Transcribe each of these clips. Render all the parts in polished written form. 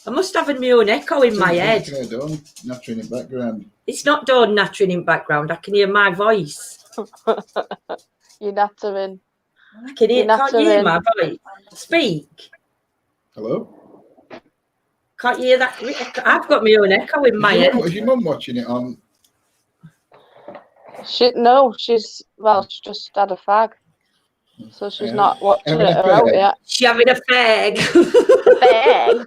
I must have my own echo in my head. Nattering in background. It's not Dawn nattering in background. I can hear my voice. You're nattering. I can hear. Can't you hear my voice? Speak. Hello. Can't you hear that? I've got my own echo in my head. Is your mum watching it on? She's just had a fag. So she's not watching it out yet. She's having a fag. A fag?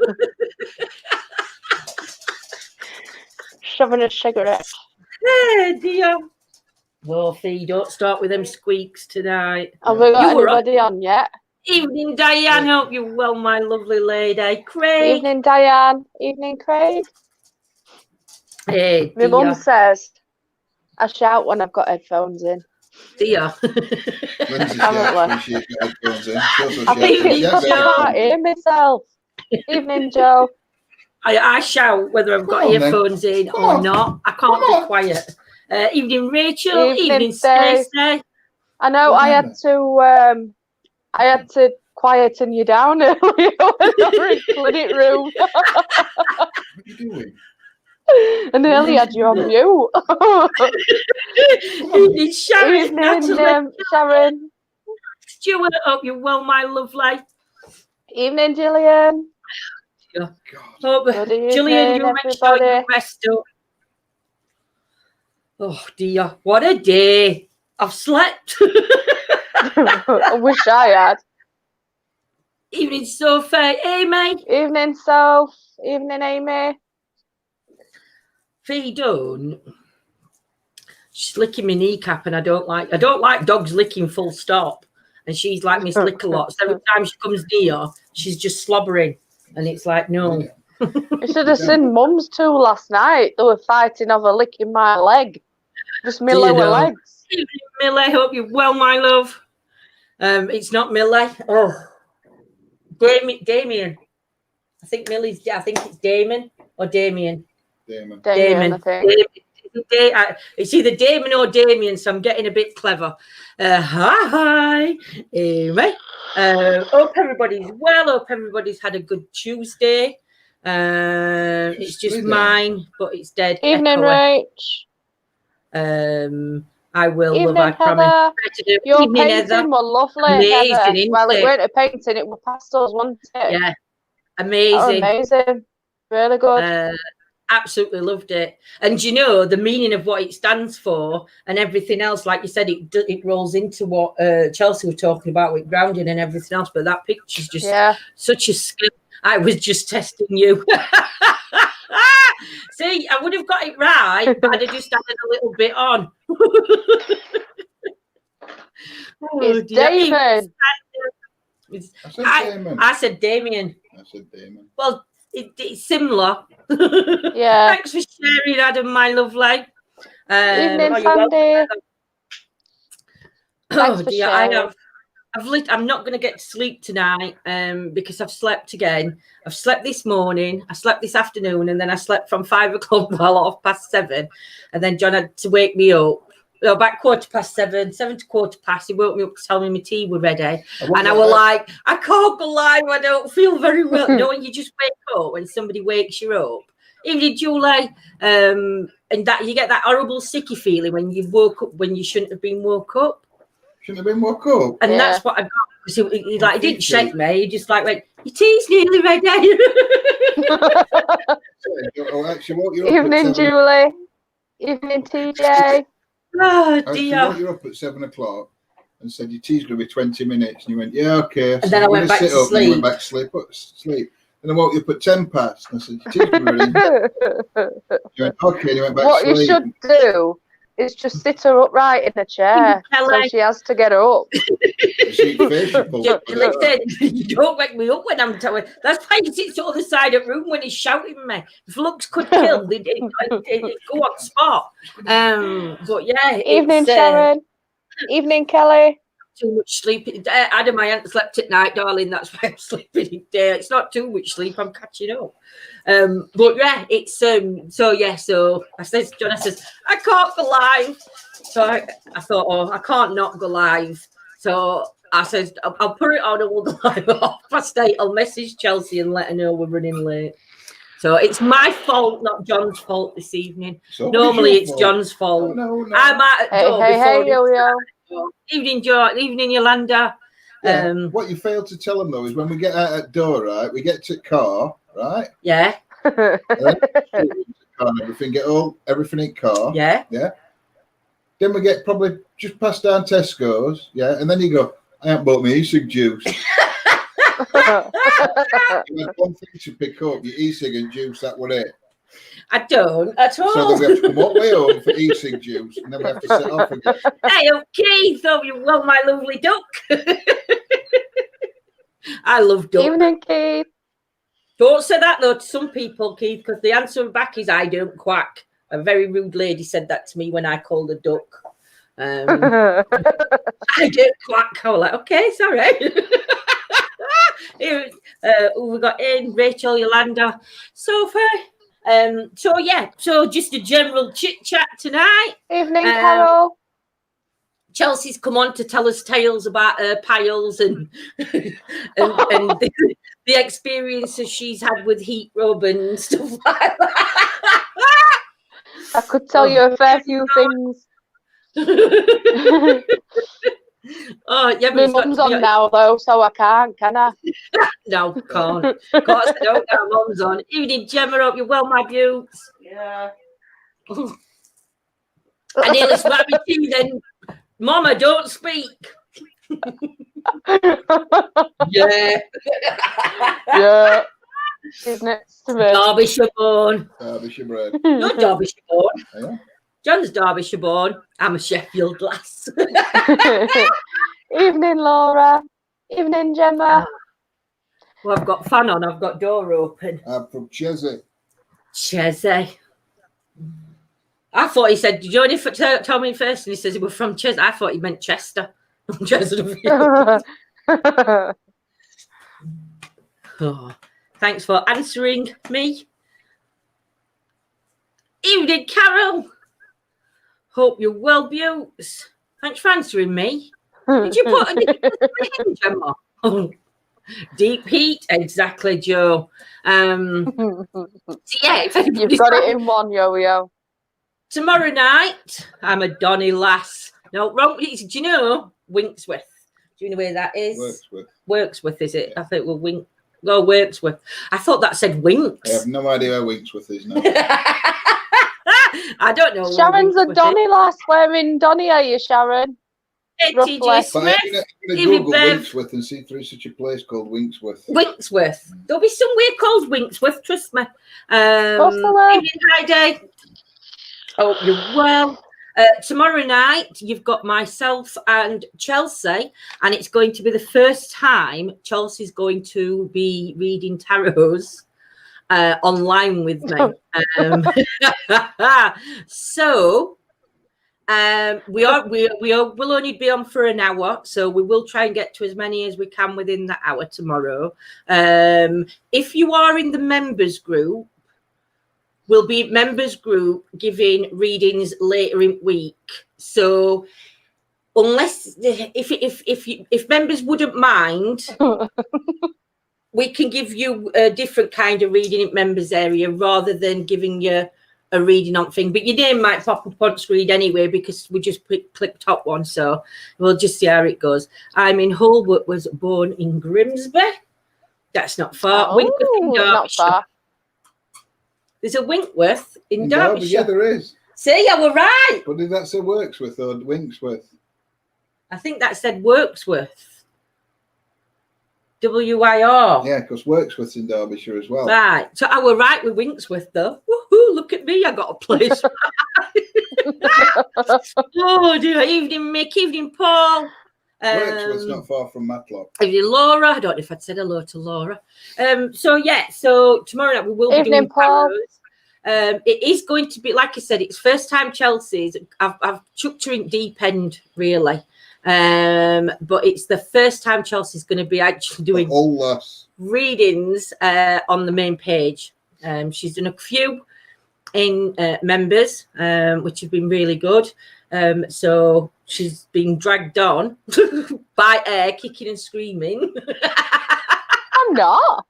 She's having a cigarette. Hey, dear. Oh, Fee, don't start with them squeaks tonight. Have we got anybody on yet? Evening, Diane. Hope you're well, my lovely lady. Craig. Evening, Diane. Evening, Craig. Hey, my mum says I shout when I've got headphones in. Dear. I think it's because I can't hear myself. Evening, Joe. I shout whether I've got earphones in or not. I can't be quiet. Evening, Rachel. Evening, Stacey. I know I had to quieten you down earlier when I were in clinic room. What are you doing? I nearly had you on mute. Evening, Sharon. Evening, Sharon. Stuart, hope you're well, my lovely. Evening, Gillian. Yeah. Good evening, Gillian, you make sure you rest up. Oh dear, what a day. I've slept. I wish I had. Evening, Sophie. Amy. Evening, Soph. Evening, Amy. Fee don't. She's licking my kneecap, and I don't like dogs licking full stop. And she's like Miss Lick-a-Lot. So every time she comes near, she's just slobbering. And it's like, no. You should have seen Mum's two last night. They were fighting over licking my leg. Just my lower legs. Millie, hope you're well, my love. It's not Millie. Oh. Damien. I think it's Damon or Damien. Damon, I think. It's either Damon or Damien, so I'm getting a bit clever. Hi, Amy. Hope everybody's well. Hope everybody's had a good Tuesday. It's just mine, but it's dead. Evening, Rach. I will. Evening, love, I promise. Your painting was lovely. Amazing, well, it weren't a painting; it was pastels, wasn't it? Yeah, amazing. Amazing, really good. Absolutely loved it. And you know the meaning of what it stands for and everything else, like you said, it rolls into what Chelsea were talking about with grounding and everything else, but that picture's just such a skill. I was just testing you. See, I would have got it right, but I'd have just added a little bit on. It's David. I said Damien. I said Damon. Well, it's similar. Yeah. Thanks for sharing, Adam, my lovely. Evening, Sandy. Oh dear, I'm not going to get to sleep tonight because I've slept again. I've slept this morning, I slept this afternoon, and then I slept from 5 o'clock till 7:30, and then John had to wake me up. About 7:15, 7 to 7:15. He woke me up to tell me my tea were ready, and I was like, I can't go live. I don't feel very well. You know, when you just wake up when somebody wakes you up. Evening, Julie, and that you get that horrible sicky feeling when you woke up when you shouldn't have been woke up. Shouldn't have been woke up. And that's what I got. So he didn't shake me. He just went, your tea's nearly ready. Evening, Julie. Evening, TJ. Oh dear. I woke you up at 7 o'clock and said your tea's going to be 20 minutes. And you went, yeah, okay. And then I went back to sleep. And you went back to sleep. And I woke you up at 10 past. And I said, your tea's going to be ready. You went, okay. And you went back to sleep. What you should do is just sit her upright in a chair so she has to get up. You don't wake me up when I'm telling. That's why he sits on the other side of the room when he's shouting at me. If looks could kill, they go on spot. But yeah. Evening, Sharon. Evening, Kelly. Too much sleep. Adam, I haven't slept at night, darling. That's why I'm sleeping in day. It's not too much sleep. I'm catching up. But yeah, it's so I says, John, says, I can't go live. So I thought, I can't not go live. So I said, I'll put it on and we'll go live at 8:30. I'll message Chelsea and let her know we're running late. So it's my fault, not John's fault this evening. So Normally it's fault. John's fault. No. I'm at the door before yo. Evening, John. Evening, Yolanda. Yeah. What you failed to tell them though is when we get out at door, right? We get to the car, right? Yeah. And everything, get everything in car. Yeah. Yeah. Then we get probably just past down Tesco's, yeah, and then you go, I haven't bought my e-cig juice. You had one thing to pick up, your e-cig and juice, that was it. I don't at all. So then we have to come all the way home for e-cig juice, and then we have to set off again. Hey, Keith, hope you're well, my lovely duck. I love duck. Evening, Keith. Don't say that though to some people, Keith, because the answer back is I don't quack. A very rude lady said that to me when I called a duck. I don't quack. I was like, okay, sorry. We got in Rachel, Yolanda, Sophie. So just a general chit chat tonight. Evening, Carol. Chelsea's come on to tell us tales about her piles and the experiences she's had with heat rub and stuff like that. I could tell you a fair few things. Oh, yeah, my mum's on now though, so I can't, can I? No, can't. Of course, I don't know. Mum's on. Evening, Gemma. Hope you're well, my beauts. Yeah. I nearly smacked my teeth then. Mama, don't speak. Yeah. Yeah. She's next to me. Derbyshire born. Derbyshire bred. You're Derbyshire born. Yeah. John's Derbyshire born. I'm a Sheffield lass. Evening, Laura. Evening, Gemma. Well, I've got fan on. I've got door open. I'm from Chesney. Chesney. I thought he said, did you only tell me first? And he says he was from Chesney. I thought he meant Chester. Oh, thanks for answering me. Evening, Carol. Hope you're well, beauts. Thanks for answering me. Did you put a Gemma? Oh, deep heat, exactly, Joe. So yeah, if you've got it in one, yo. Tomorrow night, I'm a Donny lass. No, wrong. Do you know Winksworth? Do you know where that is? Worksworth, is it? Yeah. I think we'll Wink. Go Worksworth. I thought that said Winks. I have no idea where Winksworth is now. I don't know. Sharon's a Donny lass. Where in Donny are you, Sharon? TJ Smith. I'm going to Google Winksworth and see if there is such a place called Winksworth. Winksworth. There'll be somewhere called Winksworth, trust me. Evening, Heidi. Oh, you're well. Tomorrow night, you've got myself and Chelsea, and it's going to be the first time Chelsea's going to be reading tarots online with me. So we'll only be on for an hour, so we will try and get to as many as we can within that hour tomorrow. If you are in the members group, we'll be members group giving readings later in week. So unless if members wouldn't mind, we can give you a different kind of reading in members area rather than giving you a reading on thing. But your name might pop up on screen anyway because we just click top one. So we'll just see how it goes. I'm in Hull, but was born in Grimsby. That's not far. Oh, not far. There's a Winkworth in Derbyshire. Yeah, there is. See, I were right. But did that say Worksworth or Winksworth? I think that said Worksworth. W-I-R. Yeah, because Worksworth's in Derbyshire as well. Right. So I were right with Winksworth, though. Woohoo, look at me. I got a place. Oh, dear. Evening, Mick. Evening, Paul. Worksworth's not far from Matlock. Evening, Laura. I don't know if I'd said hello to Laura. So tomorrow night we will be doing Paul. It is going to be, like I said, it's first time Chelsea's. I've chucked her in deep end, really. But it's the first time Chelsea's going to be actually doing readings on the main page. She's done a few in members, which have been really good. So she's being dragged on by air, kicking and screaming. I'm not.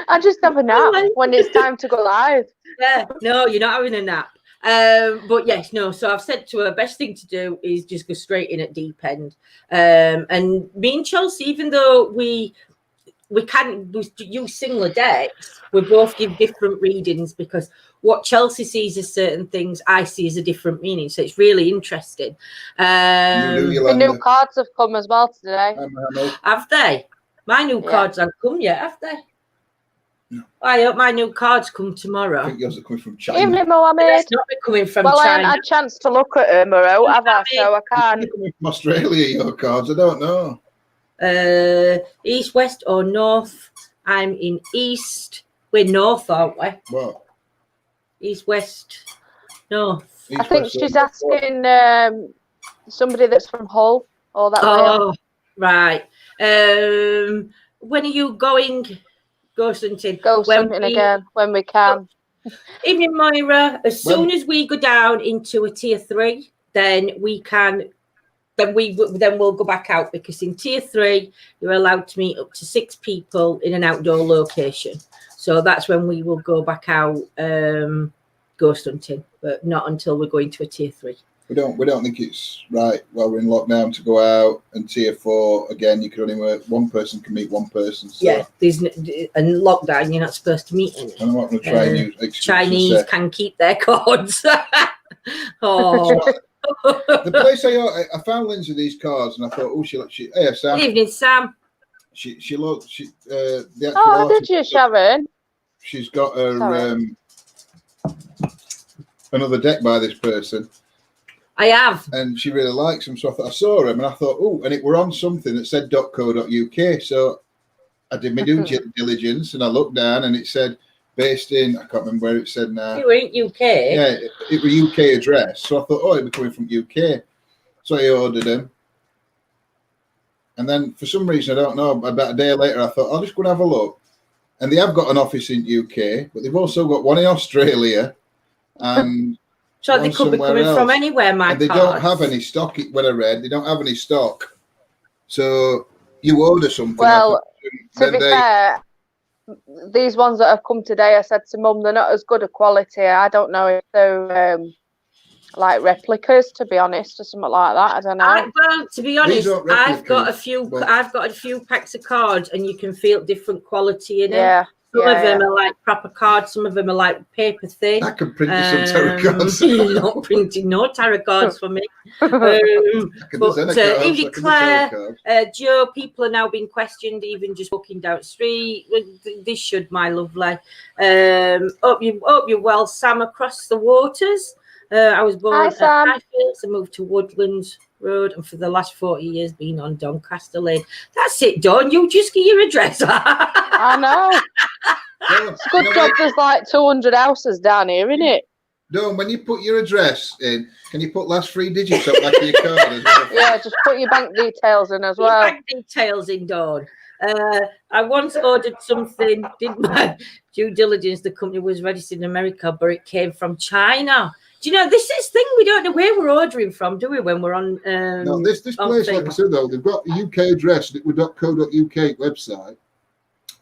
I just have a nap when it's time to go live. Yeah, no, you're not having a nap. But yes, no. So I've said to her, best thing to do is just go straight in at deep end. And me and Chelsea, even though we use similar decks, we both give different readings because what Chelsea sees as certain things, I see as a different meaning. So it's really interesting. The new cards have come as well today. Have they? My new cards haven't come yet, have they? No. I hope my new cards come tomorrow. I think yours are coming from China. Evening, Mohammed. It's not coming from China. Well, I haven't had a chance to look at them, have I? So I can't. Coming from Australia, your cards. I don't know. East, west, or north? I'm in east. We're north, aren't we? What? East, west, north. I think she's asking somebody that's from Hull or that way. Oh, right. When are you going? Ghost hunting. Ghost hunting again when we can. Evening, Moira. As soon as we go down into a tier 3, then we can. Then we'll go back out, because in tier 3 you're allowed to meet up to 6 people in an outdoor location. So that's when we will go back out ghost hunting, but not until we're going to a tier 3. We don't think it's right while we're in lockdown to go out. And tier 4 again, you can only work, one person can meet one person. So. Yeah, there's and lockdown you're not supposed to meet any. I'm not going to try and use Chinese can keep their cards. Oh. The place I found Lindsay these cards, and I thought, hey Sam. Good evening, Sam. She looked. The actual oh, did you, Sharon? She's got her another deck by this person. I have, and she really likes them. So I saw them, and I thought, oh, and it were on something that said .co.uk. So I did my due diligence, and I looked down, and it said based in, I can't remember where it said now. You were in UK. Yeah, it was UK address. So I thought, oh, it'd be coming from UK. So I ordered them. And then for some reason, I don't know, about a day later, I thought, I'll just go and have a look. And they have got an office in UK, but they've also got one in Australia. And so they could be coming from anywhere, and they don't have any stock, when I read, they don't have any stock. So you order something. Well, to be fair, these ones that have come today, I said to Mum, they're not as good a quality. I don't know if they're like replicas, to be honest, or something like that. I don't know. Well, to be honest, I've got a few packs of cards, and you can feel different quality in them. Some of them are like proper cards. Some of them are like paper thin. I can print you some tarot cards. You're not printing no tarot cards for me. But Evie Claire, Joe, people are now being questioned, even just walking down the street. This should, my lovely. Hope you're well, Sam, across the waters. I was born at Highfields and moved to Woodlands Road, and for the last 40 years been on Doncaster Lane. That's it, Dawn. You just get your address. I know. It's a good job there's like 200 houses down here, isn't it? Dawn, when you put your address in, can you put last 3 digits up back of your card as well? Yeah, just put your bank details in as well. Bank details in, Dawn. I once ordered something, did my due diligence, the company was registered in America, but it came from China. Do you know, this is thing, we don't know where we're ordering from, do we, when we're on no, this place, like I said, though, they've got a UK address, with .co.uk website,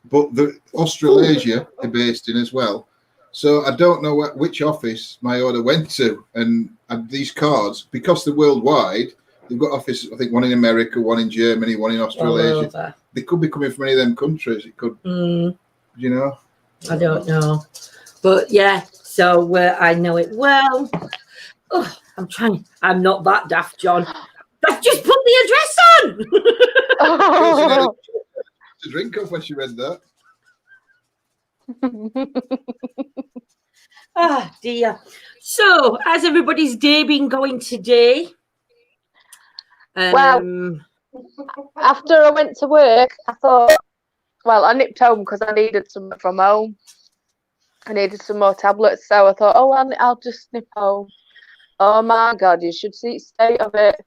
but the Australasia are based in as well. So I don't know which office my order went to, and these cards, because they're worldwide, they've got offices, I think, one in America, one in Germany, one in Australasia. They could be coming from any of them countries. It could, you know? I don't know. But yeah, so I know it well. Oh, I'm not that daft, John. I've just put the address on. To drink off when she read that. Oh dear. So, has everybody's day been going today? Well, after I went to work, I thought, well, I nipped home because I needed something from home. I needed some more tablets, so I thought, oh, I'll just nip home. Oh my God, you should see the state of it.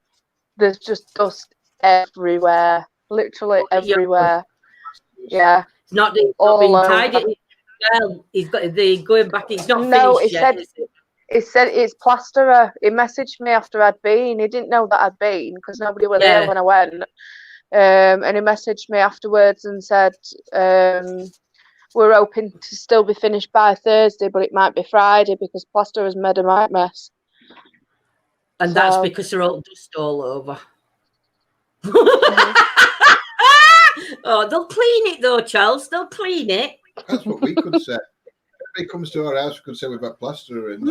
There's just dust everywhere, literally everywhere. Yeah, not being tidy. Well, he's got the going back. He's not finished yet. He said it's plasterer. He messaged me after I'd been. He didn't know that I'd been because nobody were there when I went. And he messaged me afterwards and said, we're hoping to still be finished by Thursday, but it might be Friday because plaster has made a right mess. And that's because they're all dust all over. Oh, they'll clean it though, Charles. They'll clean it. That's what we could say. If it comes to our house, we could say we've got plaster in.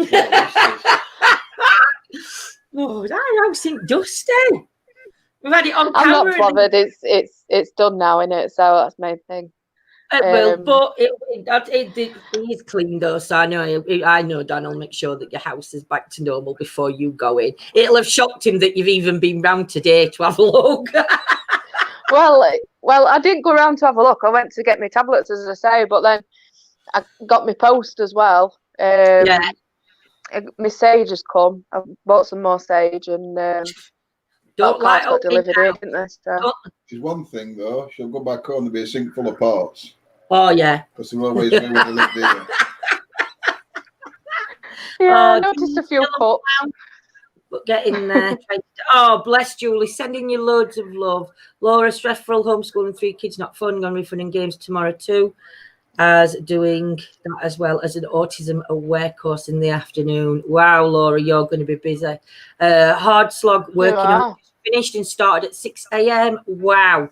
Oh, our house ain't dusty. We've had it on camera. I'm not bothered. It's done now, innit? So that's the main thing. But it is clean though, so I know Dan will make sure that your house is back to normal before you go in. It'll have shocked him that you've even been round today to have a look. Well, I didn't go around to have a look. I went to get my tablets, as I say, but then I got my post as well. My sage has come. I bought some more sage and don't like got delivered here, didn't they? So. There's one thing though. She'll go back home. There'll be a sink full of pots. Oh yeah. Because they're always new when they live there. Yeah, I noticed a few cups. But get in there. Oh, bless Julie. Sending you loads of love. Laura, stressful homeschooling 3 kids, not fun. Going to be fun and games tomorrow too. As doing that as well as an autism aware course in the afternoon. Wow, Laura, you're going to be busy. Hard slog working on finished and started at 6 a.m. Wow.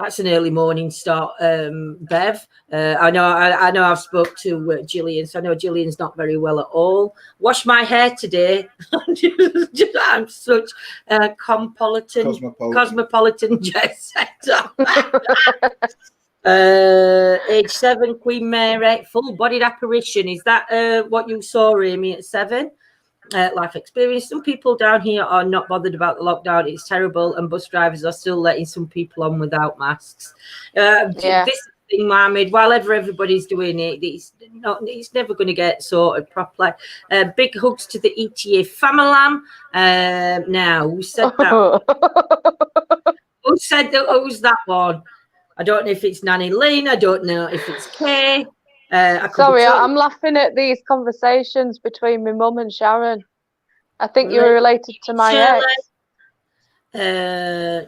That's an early morning start, Bev. I know I've spoke to Gillian, so I know Gillian's not very well at all. Wash my hair today. I'm such a cosmopolitan jet setter. Age 7, Queen Mary, full-bodied apparition. Is that what you saw, Amy, at 7? Life experience. Some people down here are not bothered about the lockdown. It's terrible, and bus drivers are still letting some people on without masks. This thing, Mohammed, while everybody's doing it, it's never going to get sorted properly. Big hugs to the ETA family. Now, who said that? Who said that? Who's that one? I don't know if it's Nanny Lynn. I don't know if it's Kay. Sorry, I'm laughing at these conversations between my mum and Sharon. I think you were related to my ex.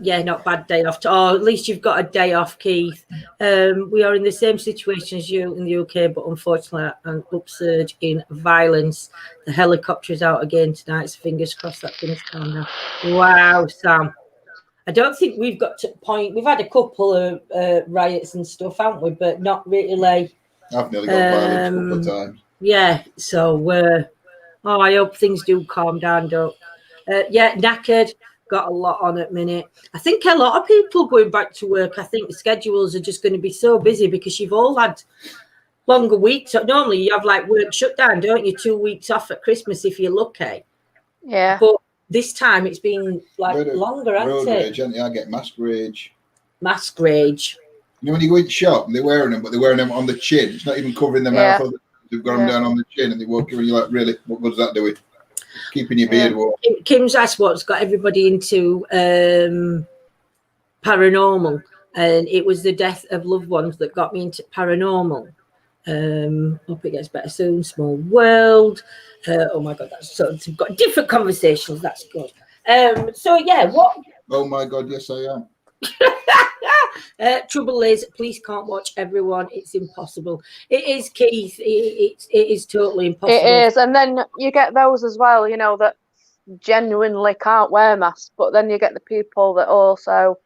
Yeah, not bad day off. At least you've got a day off, Keith. We are in the same situation as you in the UK, but unfortunately an upsurge in violence. The helicopter is out again tonight, so fingers crossed that thing's calm now. Wow, Sam. I don't think we've got to the point. We've had a couple of riots and stuff, haven't we? But not really. I've nearly got violence a couple of times. Yeah, so I hope things do calm down, knackered, got a lot on at minute. I think a lot of people going back to work, I think the schedules are just going to be so busy because you've all had longer weeks. So normally you have like work shut down, don't you? 2 weeks off at Christmas if you're lucky. Yeah. But this time it's been like longer, hasn't it? Rage, I get mask rage. Mask rage. You know when you go into shop and they're wearing them, but they're wearing them on the chin. It's not even covering their mouth. They've got them down on the chin and they walk you and you're like, really? What good's that doing? Keeping your beard warm. Kim's asked what's got everybody into paranormal. And it was the death of loved ones that got me into paranormal. Hope it gets better soon. Small world. Oh my God, that's so we've got different conversations. That's good. What? Oh my God, yes I am. Trouble is, police can't watch everyone. It's impossible. It is, Keith. It is totally impossible. It is, and then you get those as well. You know that genuinely can't wear masks, but then you get the people that also.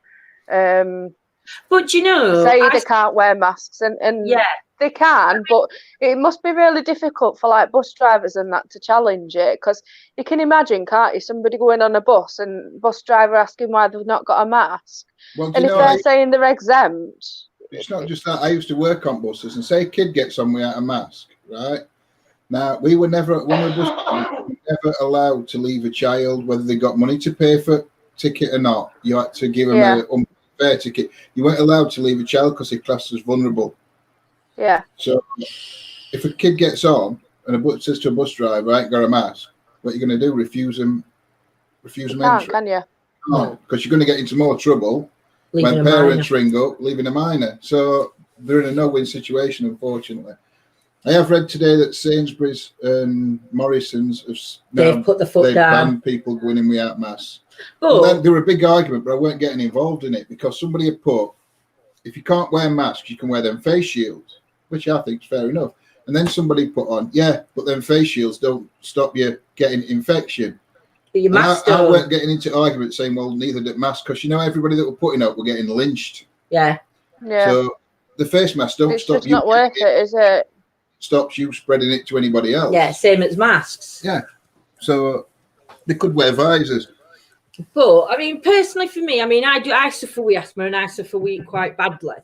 But you know, say they can't wear masks, and yeah, they can, but it must be really difficult for like bus drivers and that to challenge it, because you can imagine, can't you, somebody going on a bus and bus driver asking why they've not got a mask, and if they're saying they're exempt. It's not just that. I used to work on buses, and say a kid gets on without a mask, right? Now we were never never allowed to leave a child, whether they got money to pay for ticket or not. You had to give them a unfair ticket. You weren't allowed to leave a child because they're classed as vulnerable. Yeah. So if a kid gets on and a says to a bus driver, "I ain't got a mask," what are you going to do? Refuse them entry? Can you? No, because you're going to get into more trouble when parents ring up, leaving a minor. So they're in a no-win situation, unfortunately. I have read today that Sainsbury's and Morrison's have They've put the foot down. Banned people going in without masks. Oh. Well, there were a big argument, but I weren't getting involved in it because somebody had put, if you can't wear masks, you can wear them face shields, which I think is fair enough. And then somebody put on, yeah, but then face shields don't stop you getting infection. But your mask I weren't getting into arguments saying, well, neither did masks, because you know everybody that were putting up were getting lynched. Yeah. Yeah. So the face mask don't It's stop just you. not worth it, is it? Stops you spreading it to anybody else. Yeah, same as masks. Yeah. So they could wear visors. But I mean, personally, for me, I mean, I suffer with asthma and I suffer with it quite badly.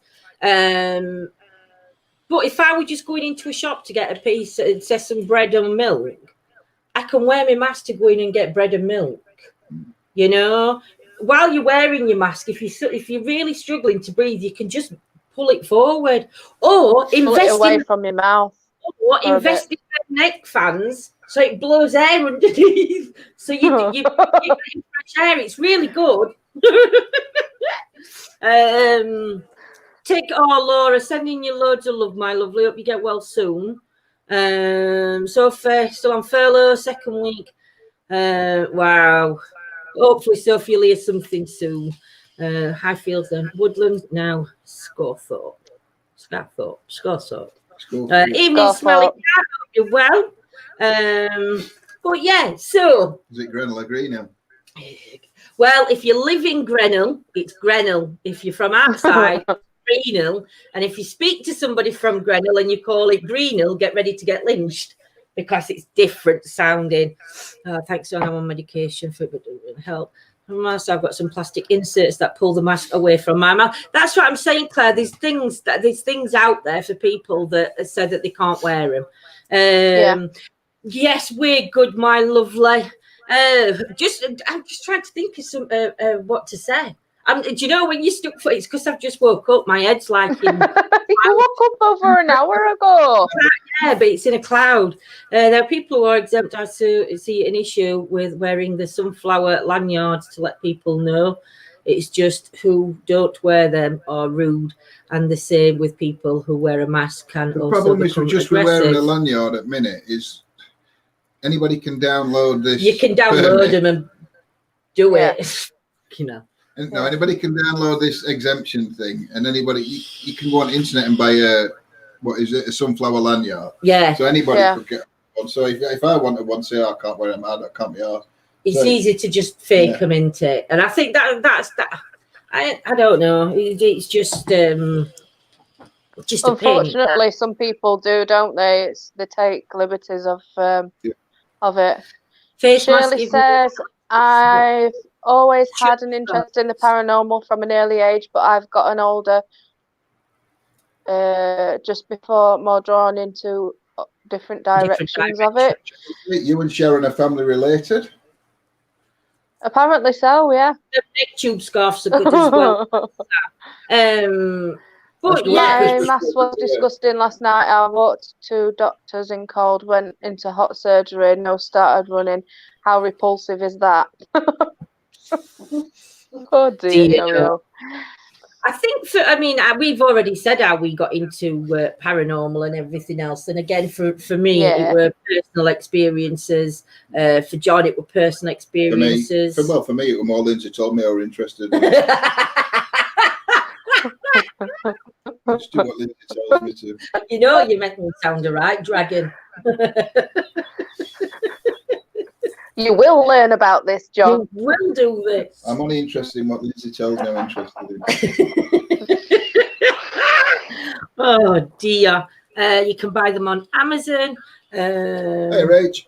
But if I were just going into a shop to get a piece, say some bread and milk, I can wear my mask to go in and get bread and milk. You know, while you're wearing your mask, if you're really struggling to breathe, you can just pull it forward or invest away from your mouth. Or invest in neck fans so it blows air underneath. So you get fresh air. It's really good. Laura, sending you loads of love, my lovely. Hope you get well soon. Still on furlough, second week. Wow. Hopefully Sophie will hear something soon. High Fields then. Woodland now. Scorthorpe. Evening, Smelly Cat. Hope you're well. But yeah, so. Is it Grenell or Greenhill? Well, if you live in Grenell, it's Grenell. If you're from outside, Greenhill. And if you speak to somebody from Grenell and you call it Greenhill, get ready to get lynched because it's different sounding. Thanks, John. I'm on medication for it, but it doesn't help. So I've got some plastic inserts that pull the mask away from my mouth. That's what I'm saying, Claire. There's things out there for people that said that they can't wear them. Yes, we're good, my lovely. I'm just trying to think of some what to say. Do you know when you stuck for it's because I've just woke up. My head's like in. You woke up over an hour ago. Yeah, but it's in a cloud. There are people who are exempt. I see an issue with wearing the sunflower lanyards to let people know. It's just who don't wear them are rude, and the same with people who wear a mask can the also problem is become just aggressive. wearing a lanyard at minute is anybody can download this. You can download them and do it. You know. No, anybody can download this exemption thing, and anybody you can go on the internet and buy a sunflower lanyard. Yeah. So anybody could get one. So if I wanted one, say I can't wear them, I can't be asked. It's easy to just fake them into it, and I think that's that. I don't know. It's just unfortunately some people do, don't they? They take liberties of it. Shirley says, I've always had an interest in the paranormal from an early age, but I've gotten older just before, more drawn into different directions of it. You and Sharon are family related? Apparently so, yeah. The neck tube scarves are good as well. But my mask was disgusting last night. I walked to doctors and cold, went into hot surgery, nose started running. How repulsive is that? Oh dear. I think we've already said how we got into paranormal and everything else. And again, for me, it were personal experiences. For John, it were personal experiences. For me, it was more Lindsay told me I were interested. Just do what Lindsay tells me to. You know, you make me sound all right, dragon. You will learn about this, John. You will do this. I'm only interested in what Lindsay tells me I'm interested in. Oh dear. You can buy them on Amazon. Hey, Rach.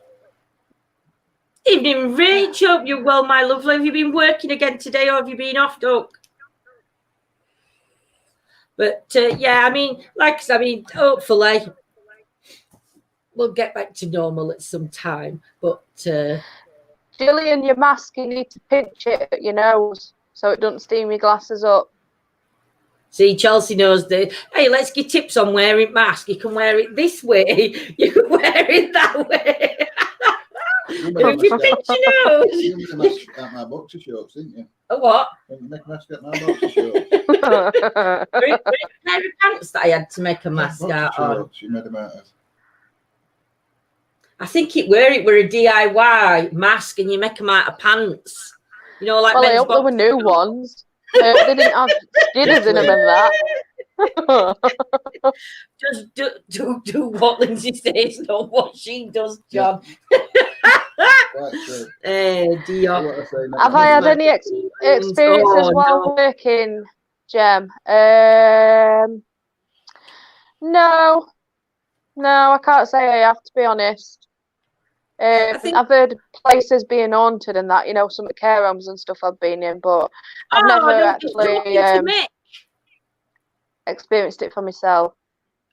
Evening, Rach. Hope you're well, my lovely. Have you been working again today, or have you been off, Doc? But hopefully we'll get back to normal at some time. But Gillian, your mask, you need to pinch it at your nose so it doesn't steam your glasses up. See, Chelsea knows that. Hey, let's get tips on wearing mask. You can wear it this way. You can wear it that way. If you pinch your nose. You made a mask at my boxer shorts, didn't you? A what? You make a mask at my boxer shorts. A pair of pants that I had to make a mask out of. You made them out of. I think it were a DIY mask, and you make them out of pants. You know, like Well, I men's hope there were new ones. I hope they didn't have skinners in them and that. Just do what Lindsay says, not what she does, John. Dear. Have I had any experiences while working, Jem? No, I can't say I have, to be honest. I've heard places being haunted and that, you know, some care homes and stuff I've been in, but I've never actually experienced it for myself.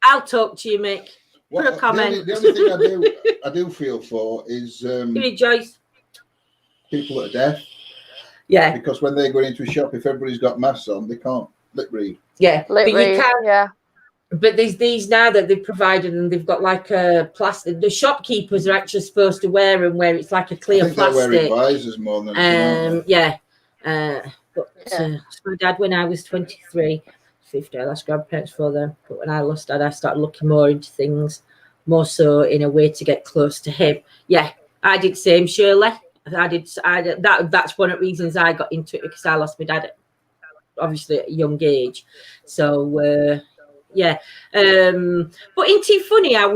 I'll talk to you, Mick. Put a comment. The only thing I do feel for is Joyce. People that are deaf. Yeah. Because when they go into a shop, if everybody's got masks on, they can't lip read. Yeah. Lip read, you can. Yeah. But there's these now that they've provided, and they've got like a plastic. The shopkeepers are actually supposed to wear them, where it's like a clear plastic. They're wearing visors more than yeah. But my dad, when I was 23, 50, I lost grandparents for them. But when I lost dad, I started looking more into things, more so in a way to get close to him. Yeah, I did same, Shirley. That's one of the reasons I got into it, because I lost my dad obviously at a young age. So yeah. But isn't it funny how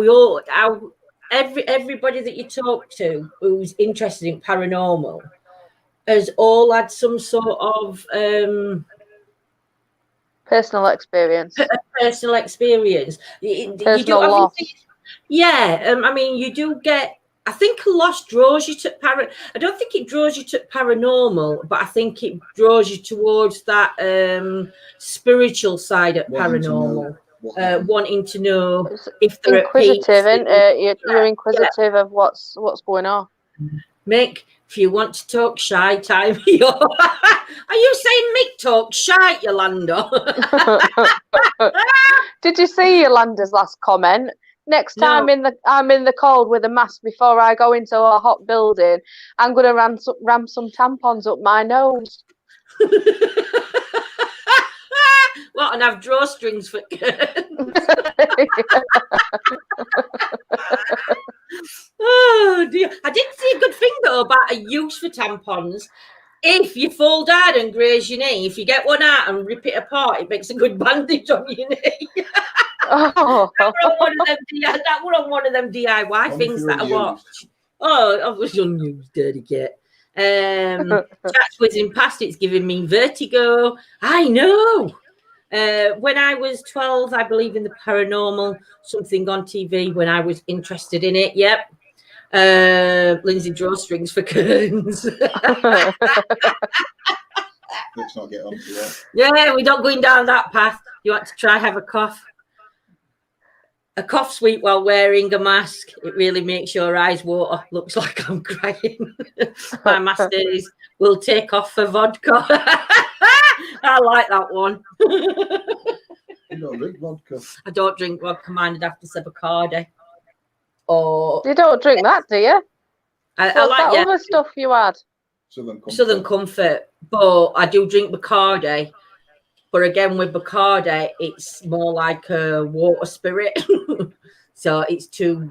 everybody that you talk to who's interested in paranormal has all had some sort of personal experience. Personal experience. Personal loss. Yeah, I mean, you do get. I think a loss draws you to I don't think it draws you to paranormal, but I think it draws you towards that spiritual side of paranormal. Wanting to know if they're inquisitive, isn't it? You're inquisitive of what's going on. Mick, if you want to talk shy, time me up. Are you saying Mick talks shy, Yolanda? Did you see Yolanda's last comment? Next time I'm in the cold with a mask before I go into a hot building, I'm going to ram some tampons up my nose. What, and have drawstrings for curtains? Oh dear. I did see a good thing though about a use for tampons. If you fall down and graze your knee, if you get one out and rip it apart, it makes a good bandage on your knee. Oh. That were on one of them DIY things that I watched. Oh, I was unused, dirty kid. Chat's whizzing past, it's giving me vertigo. I know. When I was 12, I believe in the paranormal, something on TV when I was interested in it. Yep. Lindsay drawstrings for curtains. Let's not get onto that. Yeah, we're not going down that path. You want to try have a cough? A cough sweet while wearing a mask. It really makes your eyes water. Looks like I'm crying. My master is, will take off for vodka. I like that one. You don't drink vodka. I don't drink vodka, mine. I'd have to say Bacardi. Or you don't drink that, do you? I like that other stuff you had. Southern Comfort, but I do drink Bacardi. But again, with Bacardi, it's more like a water spirit, so it's too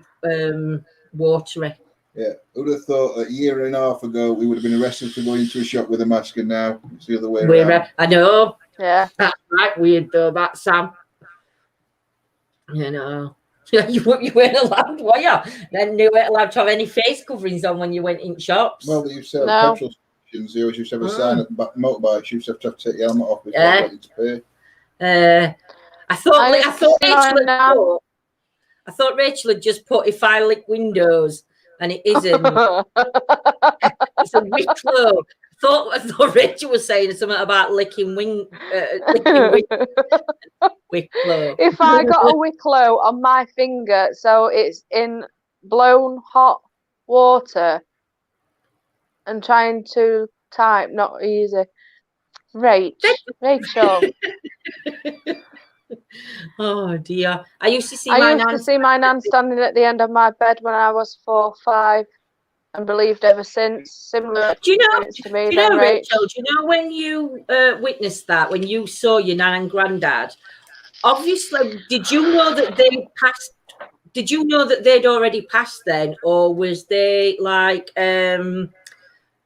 watery. Yeah, who'd have thought a year and a half ago we would have been arrested for going into a shop with a mask, and now it's the other way around. I know. Yeah, that's right. Weird though, that Sam. You know, you weren't allowed, were you? Then you weren't allowed to have any face coverings on when you went in shops. Well, you said petrol stations. You always used to have a sign at motorbikes. You used to have to take your helmet off before you went to pay. I thought Rachel had just put if I lick windows, and it isn't. It's a Wicklow. I thought Rachel was saying something about licking Wicklow. If I got a Wicklow on my finger, so it's in blown hot water and trying to type, not easy. Rachel. Oh dear. I used to see my nan standing at the end of my bed when I was 4 or 5 and believed ever since. Similar experience to me. Rachel, do you know when you witnessed that, when you saw your nan and granddad, obviously, did you know that they passed did you know that they'd already passed then, or was they like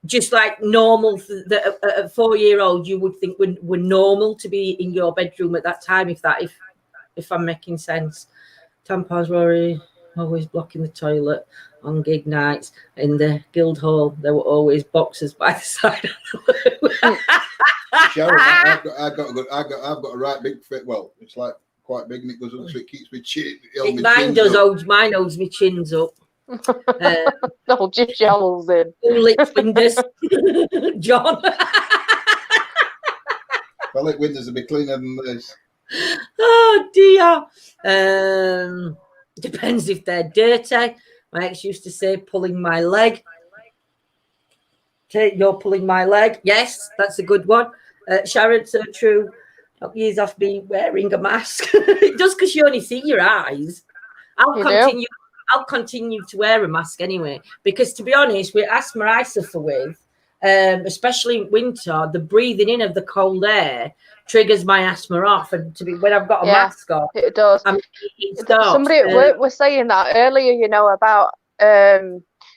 just like normal? That a 4-year-old you would think were normal to be in your bedroom at that time, if I'm making sense. Tampons were always blocking the toilet on gig nights. In the guild hall, there were always boxes by the side of the Sharon, I've got a right big fit. Well, it's like quite big, and it goes up, so it keeps me chin. Mine does. Mine holds me chins up. Hold your jowls in. Lips windows, John. My lip windows will be cleaner than this. Oh dear. Depends if they're dirty. My ex used to say, "Pulling my leg." Okay, you're pulling my leg. Yes, that's a good one. Sharon, so true. Years off me wearing a mask. It does, because you only see your eyes. I'll continue to wear a mask anyway, because to be honest, with asthma I suffer with, especially in winter, the breathing in of the cold air triggers my asthma off, and when I've got a mask on, it does. It stops. Somebody at work was saying that earlier, you know, about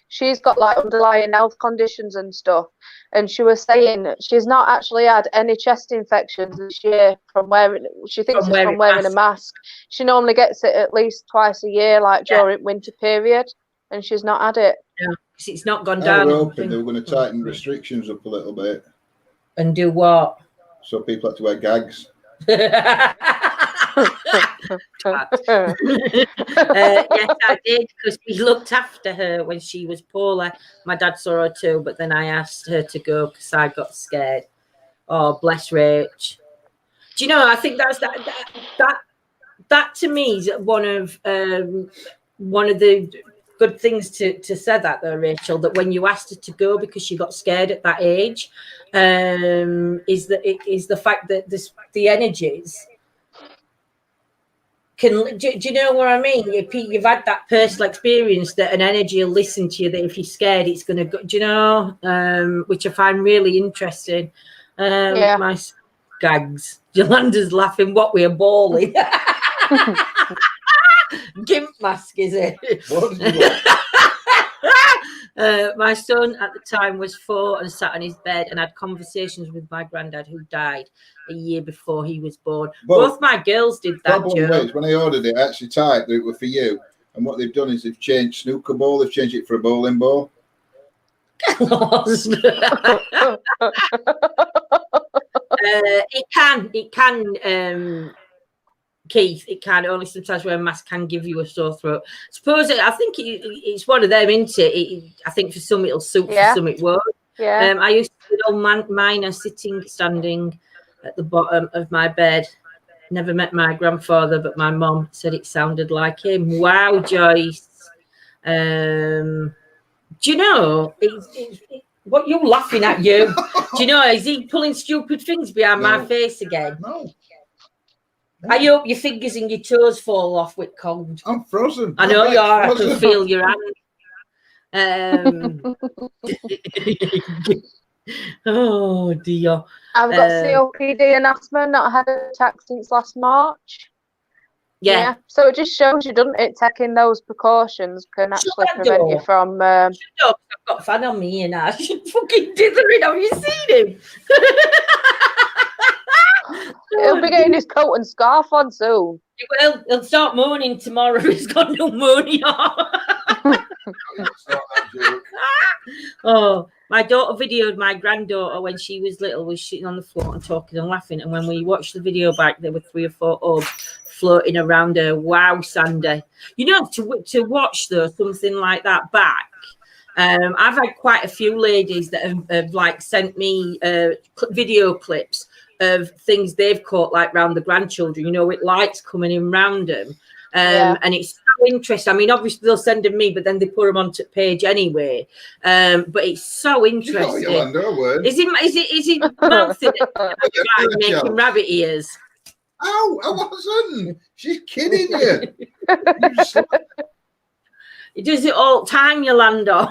she's got like underlying health conditions and stuff, and she was saying that she's not actually had any chest infections this year from wearing. She thinks it's from wearing a mask. She normally gets it at least twice a year, like during winter period, and she's not had it. Yeah, because it's not gone down. I was hoping they were going to tighten restrictions up a little bit. And do what? So people have to wear gags. Yes, I did, because we looked after her when she was poorly. My dad saw her too, but then I asked her to go because I got scared. Oh, bless Rach. Do you know? I think that to me is one of the good things to say that though, Rachel. That when you asked her to go because she got scared at that age, is the fact that the energies. Do you know what I mean? You've had that personal experience that an energy will listen to you, that if you're scared, it's going to go, do you know? Which I find really interesting. My gags. Yolanda's laughing. What, we are bawling. Gimp mask, is it? My son at the time was 4 and sat on his bed and had conversations with my granddad, who died a year before he was born. Both my girls did that. Problem is, when I ordered it, I actually typed that it was for you, and what they've done is they've changed snooker ball. They've changed it for a bowling ball. It can. Keith, it can only sometimes wear a mask can give you a sore throat. I think it's one of them, isn't it? I think for some it'll suit, for some it won't. Yeah. I used to be an old miner standing at the bottom of my bed. Never met my grandfather, but my mom said it sounded like him. Wow, Joyce. Do you know? What you laughing at, you? Do you know? Is he pulling stupid things behind my face again? No. I hope your fingers and your toes fall off with cold. I'm frozen. I know you are. I can feel your hand. Oh dear. I've got COPD and asthma, not had an attack since last March. Yeah. So it just shows you, doesn't it? Taking those precautions can actually prevent you from. I've got a fan on me and I should fucking dithering. Have you seen him? He'll be getting his coat and scarf on soon. Well, he'll start moaning tomorrow. He's got no money on. Oh, my daughter videoed my granddaughter when she was little, was sitting on the floor and talking and laughing. And when we watched the video back, there were 3 or 4 orbs floating around her. Wow, Sandy. You know, to watch though something like that back. I've had quite a few ladies that have like sent me video clips of things they've caught like round the grandchildren, you know, with lights coming in round them. And it's so interesting. I mean, obviously they'll send them me, but then they put them onto the page anyway. But it's so interesting. Is it mouthing it making rabbit ears? Oh, I wasn't. She's kidding you. He does it all the time, Yolanda.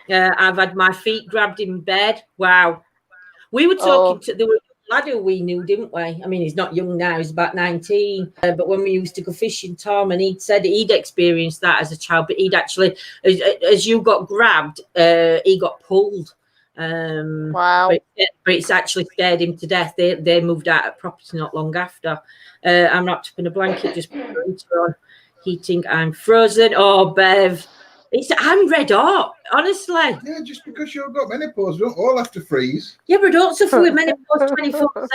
I've had my feet grabbed in bed. Wow. We were talking there were lad who we knew, didn't we? I mean, he's not young now; he's about 19. But when we used to go fishing, Tom, and he'd said he'd experienced that as a child, but he'd actually, as you got grabbed, he got pulled. Wow. But it's actually scared him to death. They moved out of property not long after. I'm wrapped up in a blanket, just on heating. I'm frozen. Oh, Bev. I'm red hot, honestly. Yeah, just because you've got menopause, we don't all have to freeze. Yeah, but don't suffer with menopause 24/7.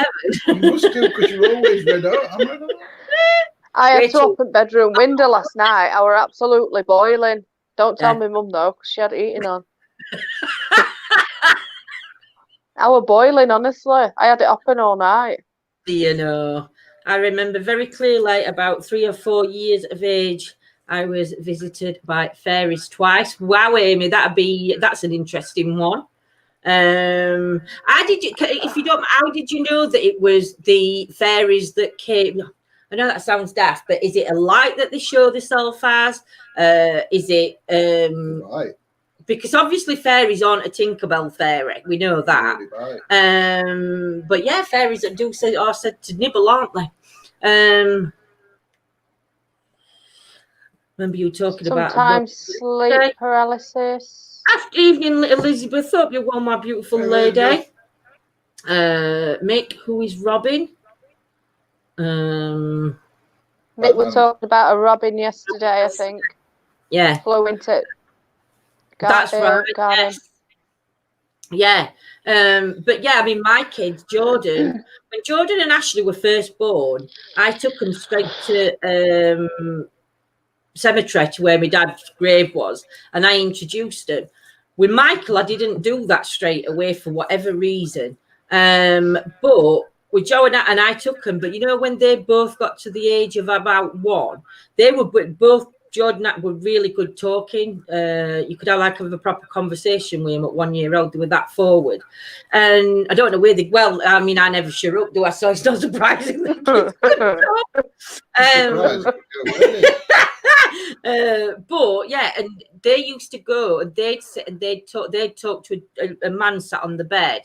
You must do because you're always red hot. I'm red hot. I had to Rachel. open bedroom window last night. I were absolutely boiling. Don't tell my mum though, because she had eating on. I were boiling, honestly. I had it open all night. You know, I remember very clearly about 3 or 4 years of age, I was visited by fairies twice. Wow, Amy, that's an interesting one. How did you know that it was the fairies that came? I know that sounds daft, but is it a light that they show themselves as? Is it Right. because obviously fairies aren't a Tinkerbell fairy, we know that. Right. But yeah, fairies that do say are said to nibble, aren't they? Remember you talking about sometimes sleep paralysis. After evening, Elizabeth. Hope you're well, my beautiful lady. Mick, who is Robin? Mick was talking about a robin yesterday, I think. Yeah. Flew into That's right. garden. Yes. Yeah. But yeah, I mean, my kids, Jordan, when Jordan and Ashley were first born, I took them straight to cemetery to where my dad's grave was, and I introduced them. With Michael, I didn't do that straight away for whatever reason. But with Joe and I took them. But you know, when they both got to the age of about 1, they were both. Jordan were really good talking. You could have a proper conversation with him at 1 year old. They were that forward. And I don't know where I mean, I never shut up, do I? So it's not surprising. But yeah, and they used to go and they'd sit and they'd talk to a man sat on the bed.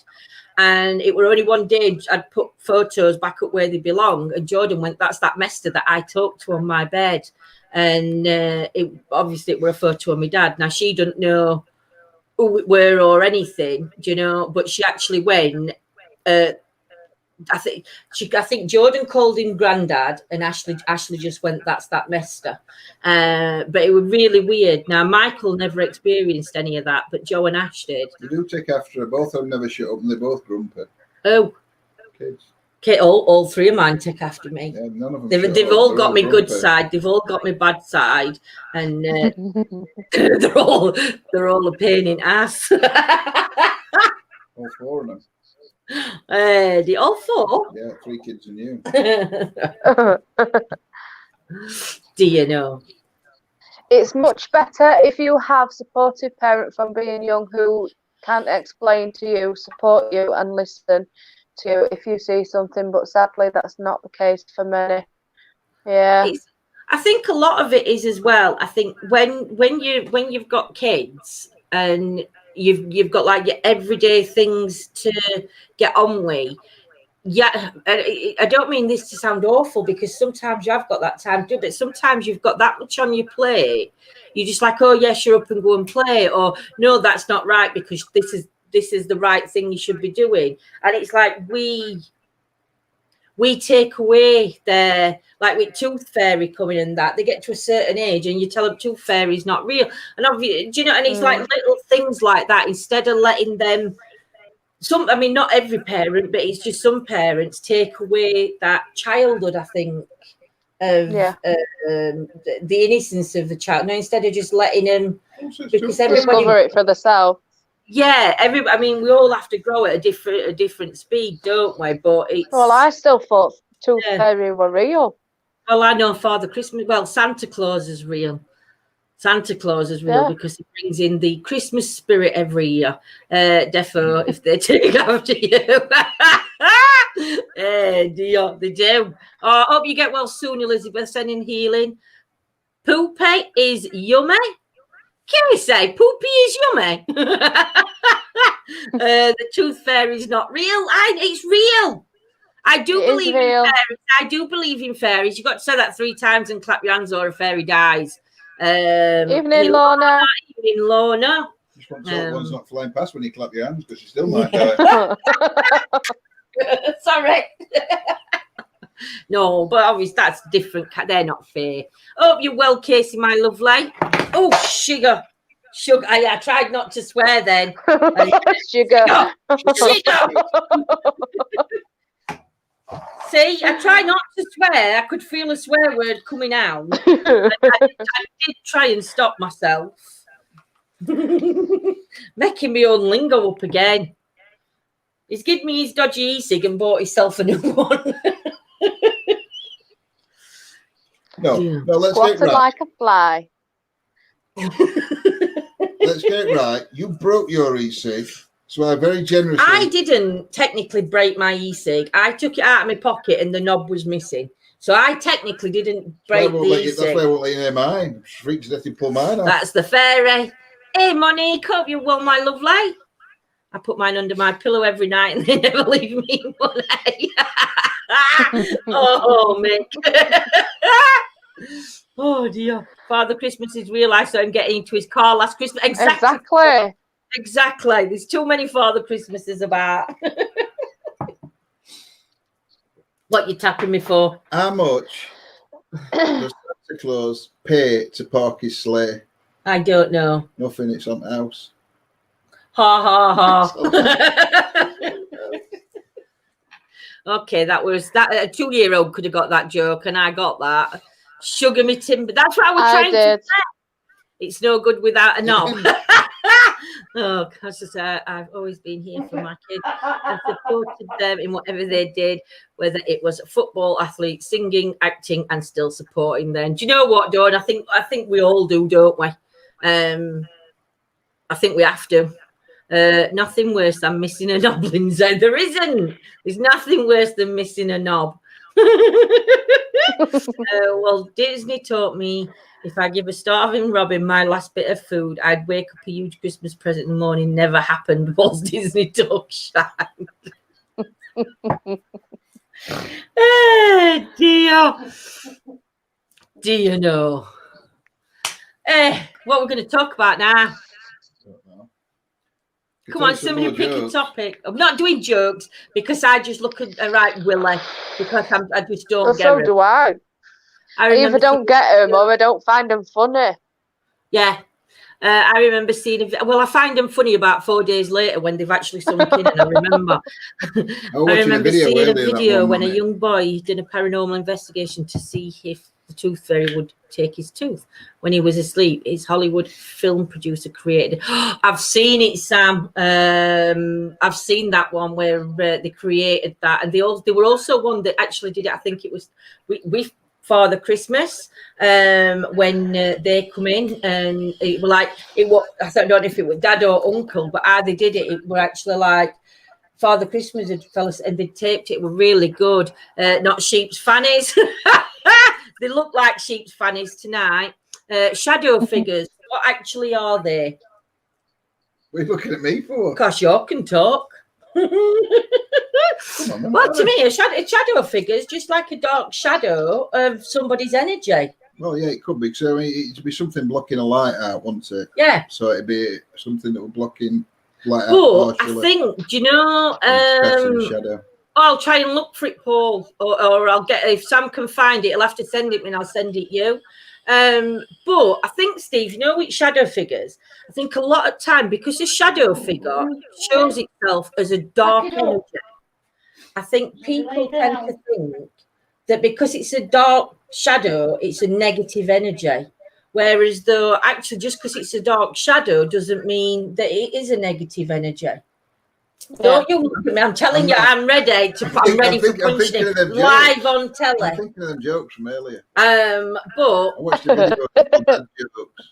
And it were only one day I'd put photos back up where they belong. And Jordan went, "That's that Mester that I talked to on my bed." And it were a photo of my dad. Now she didn't know who it were or anything, but she actually went. I think Jordan called him Grandad, and Ashley just went, "That's that Mester." But it was really weird. Now Michael never experienced any of that, but Joe and Ash did. They do take after her. Both of them never shut up, and they're both grumpy. Oh, kids. Okay, all 3 of mine take after me. Yeah, none of them. They've all got me good side. They've all got my bad side, and they're all a pain in ass. All 4 of them. The all 4? Yeah, 3 kids and you. Do you know? It's much better if you have supportive parents from being young who can explain to you, support you, and listen to you if you see something. But sadly, that's not the case for many. Yeah. I think a lot of it is as well. I think when you've got kids and you've got like your everyday things to get on with. Yeah, I don't mean this to sound awful, because sometimes you have got that time to do it, but sometimes you've got that much on your plate. You're just like, "Oh yes, you're up and go and play," or "No, that's not right, because this is the right thing you should be doing." And it's like we take away their, like with Tooth Fairy coming and that, they get to a certain age and you tell them Tooth Fairy's not real. And obviously, do you know, and it's like little things like that, instead of letting them, not every parent, but it's just some parents take away that childhood, I think, of the innocence of the child. No, instead of just letting them, because discover it for themselves. Yeah, we all have to grow at a different speed, don't we? But it's, well, I still thought Tooth Fairy were real. Well, I know Father Christmas. Well, Santa Claus is real. Santa Claus is real because it brings in the Christmas spirit every year. Defo, if they take after you. They do. I hope you get well soon, Elizabeth. Sending healing. Poopy is yummy. Can you say poopy is yummy? The Tooth Fairy is not real. It's real. I do It is believe in real. fairies. I do believe in fairies. You've got to say that 3 times and clap your hands or a fairy dies. Evening, Lorna. Evening, Lorna. Just want to hope one's not flying past when you clap your hands, because you still might die. Sorry. No, but obviously that's different. They're not fair. Hope you're well, Casey, my lovely. Oh, sugar. Sugar. I tried not to swear then. Sugar. Sugar. See, I try not to swear. I could feel a swear word coming out. I did try and stop myself. Making my own lingo up again. He's given me his dodgy e-cig and bought himself a new one. No, let's get Squatted right. like a fly. Let's get right. You broke your e-cig, so I very generously. I didn't technically break my e-cig. I took it out of my pocket and the knob was missing. So I technically didn't break the e-cig. That's why I won't let you near mine. Freak to death, you pull mine off. That's the fairy. Hey, Monique, hope you're well, my lovely. I put mine under my pillow every night and they never leave me money. Oh, Mick. Oh, dear. Father Christmas is real. I saw him getting into his car last Christmas. Exactly. There's too many Father Christmases about. What you tapping me for? How much does Santa Claus pay to park his sleigh? I don't know. Nothing. It's on the house. Ha, ha, ha. Okay, that. A 2-year-old could have got that joke, and I got that. Sugar me timber. That's what I was trying to say. It's no good without a knob. Oh, gosh, I've always been here for my kids. I've supported them in whatever they did, whether it was a football athlete, singing, acting, and still supporting them. Do you know what, Dawn? I think we all do, don't we? I think we have to. Nothing worse than missing a knob, Lindsay. There isn't. There's nothing worse than missing a knob. Well, Disney taught me if I give a starving Robin my last bit of food, I'd wake up a huge Christmas present in the morning. Never happened. Was Disney talk shine? Dear. Do you know? What we're going to talk about now? Come on, somebody pick a topic. I'm not doing jokes because I just look at right Willie because I just don't get them. So do I. I either don't get them or I don't find them funny. Yeah. I remember seeing I find them funny about 4 days later when they've actually sunk in, and I remember. I remember seeing a video when a young boy did a paranormal investigation to see if the tooth fairy would take his tooth when he was asleep. His Hollywood film producer created. I've seen it, Sam. I've seen that one where they created that, and they were also one that actually did it. I think it was with Father Christmas when they come in, and it was like it was. I don't know if it was dad or uncle, but how they did it, it were actually like Father Christmas had fellas, and they taped it. It were really good. Not sheep's fannies. They look like sheep's fannies tonight. Shadow figures. What actually are they? What are you looking at me for? Because you can talk. Well, to me, a shadow figure is just like a dark shadow of somebody's energy. Well, yeah, it could be. So I mean, it'd be something blocking a light out, wouldn't it? Yeah. So it'd be something that would blocking light out. But I think, do you know? Shadow. I'll try and look for it, Paul, or I'll get if Sam can find it. He'll have to send it me, and I'll send it you. But I think, Steve, you know, with shadow figures, I think a lot of time because a shadow figure shows itself as a dark energy. I think people tend to think that because it's a dark shadow, it's a negative energy. Whereas, though, actually, just because it's a dark shadow doesn't mean that it is a negative energy. Don't you look at me? I'm telling you, I'm ready for punching live on telly. I'm thinking of them jokes from earlier. But I watched the video of jokes.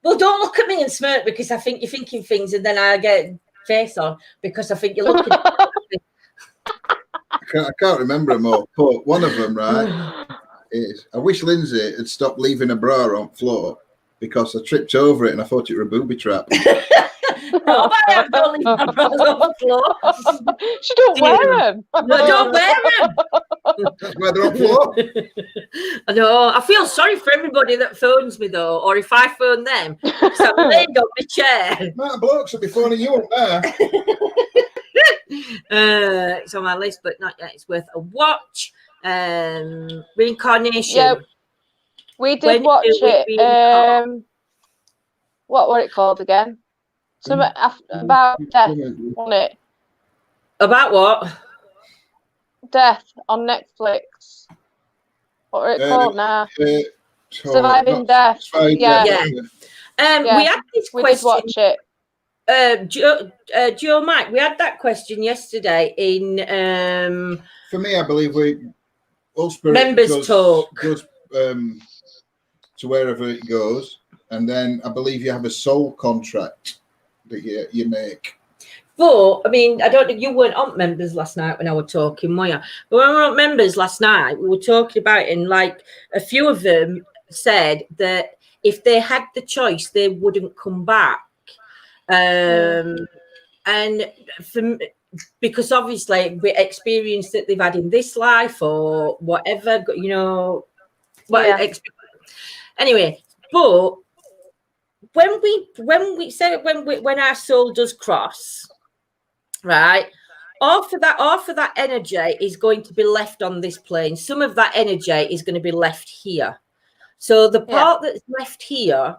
Well, don't look at me and smirk because I think you're thinking things, and then I get face on because I think you're looking. I can't remember them all, but one of them, right, is I wish Lindsay had stopped leaving a bra on the floor because I tripped over it and I thought it was a booby trap. No, I have don't leave my bras on the floor. She don't wear them. No, don't wear them. That's why they're on floor. I know. I feel sorry for everybody that phones me though, or if I phone them, because I'm laying on my chair. Matt and blokes will be phoning you up there. It's on my list, but not yet. It's worth a watch. Reincarnation. Yeah, we did watch it. What was it called again? Something about death, wasn't it? About what? Death on Netflix. What are it called now? Surviving Death. Yeah. We had this question. We did watch it. Joe Mike, we had that question yesterday in for me, I believe all spirit members goes to wherever it goes, and then I believe you have a soul contract that you make. But I mean, I don't think you weren't on members last night when I was talking, were you? But when we were on members last night, we were talking about it, and like a few of them said that if they had the choice, they wouldn't come back. And because obviously we experienced that they've had in this life or whatever, you know. Anyway, but when our soul does cross, right, half of that energy is going to be left on this plane. Some of that energy is going to be left here. So the part that's left here,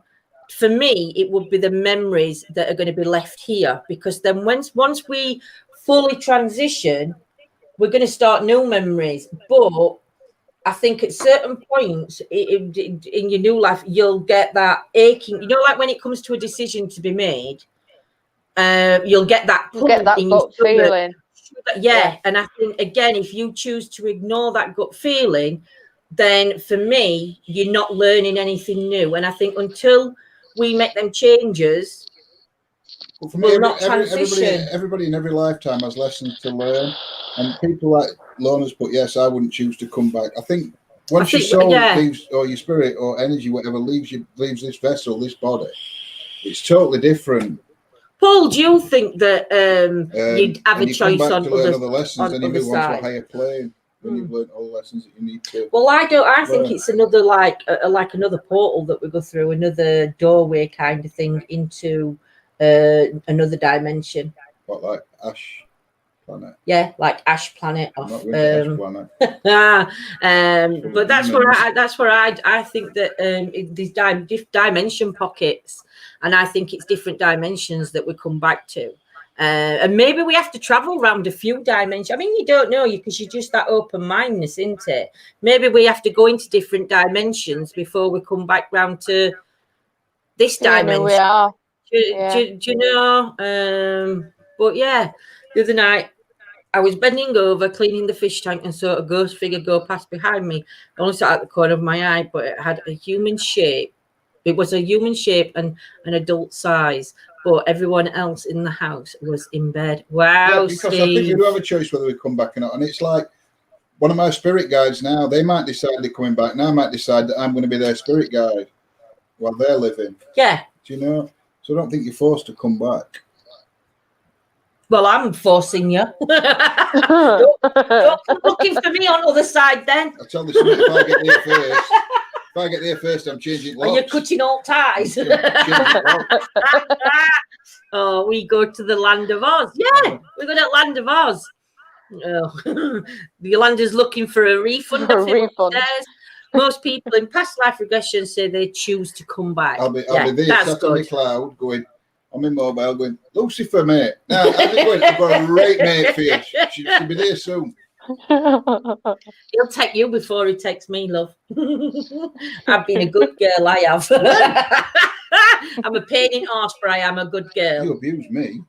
for me, it would be the memories that are going to be left here, because then once we fully transition, we're going to start new memories. But I think at certain points in your new life, you'll get that aching. You know, like when it comes to a decision to be made, you'll get that gut feeling. Yeah, and I think again, if you choose to ignore that gut feeling, then for me, you're not learning anything new. And I think until we make them changes, well, for me, everybody in every lifetime has lessons to learn, and people like Lorna's put, yes, I wouldn't choose to come back. I think once your soul leaves, or your spirit or energy, whatever, leaves this vessel, this body, it's totally different. Paul, do you think that you'd have a choice on other lessons, then you move on to a higher plane when you've learned all the lessons that you need to? Well, I think it's another like another portal that we go through, another doorway kind of thing into another dimension. What, like Ash Planet? Yeah, like Ash Planet. I'm not going to Ash Planet. But that's where I think that these dimension pockets. And I think it's different dimensions that we come back to. And maybe we have to travel around a few dimensions. I mean, you don't know, because you're just that open-mindedness, isn't it? Maybe we have to go into different dimensions before we come back round to this dimension. We are. Do you know? But yeah, the other night, I was bending over, cleaning the fish tank, and saw a ghost figure go past behind me. I only saw it at the corner of my eye, but it had a human shape. It was a human shape and an adult size, but everyone else in the house was in bed. Wow, yeah, because Steve. I think we do have a choice whether we come back or not. And it's like one of my spirit guides now, they might decide they're coming back. Now I might decide that I'm going to be their spirit guide while they're living. Yeah. Do you know? So I don't think you're forced to come back. Well, I'm forcing you. don't come looking for me on the other side then. I'll tell you something, if I get there first. If I get there first, I'm changing locks. Are you cutting all ties? Oh, we go to the land of Oz. Yeah, we go to the land of Oz. Oh. Yolanda's looking for a refund. Most people in past life regression say they choose to come back. I'll be there, sat on the cloud, going on my mobile, going, Lucifer, mate. Now, how's it going? I've got a great mate for you. She'll be there soon. He'll take you before he takes me, love. I've been a good girl, I have. I'm a pain in arse, but I am a good girl. You abuse me.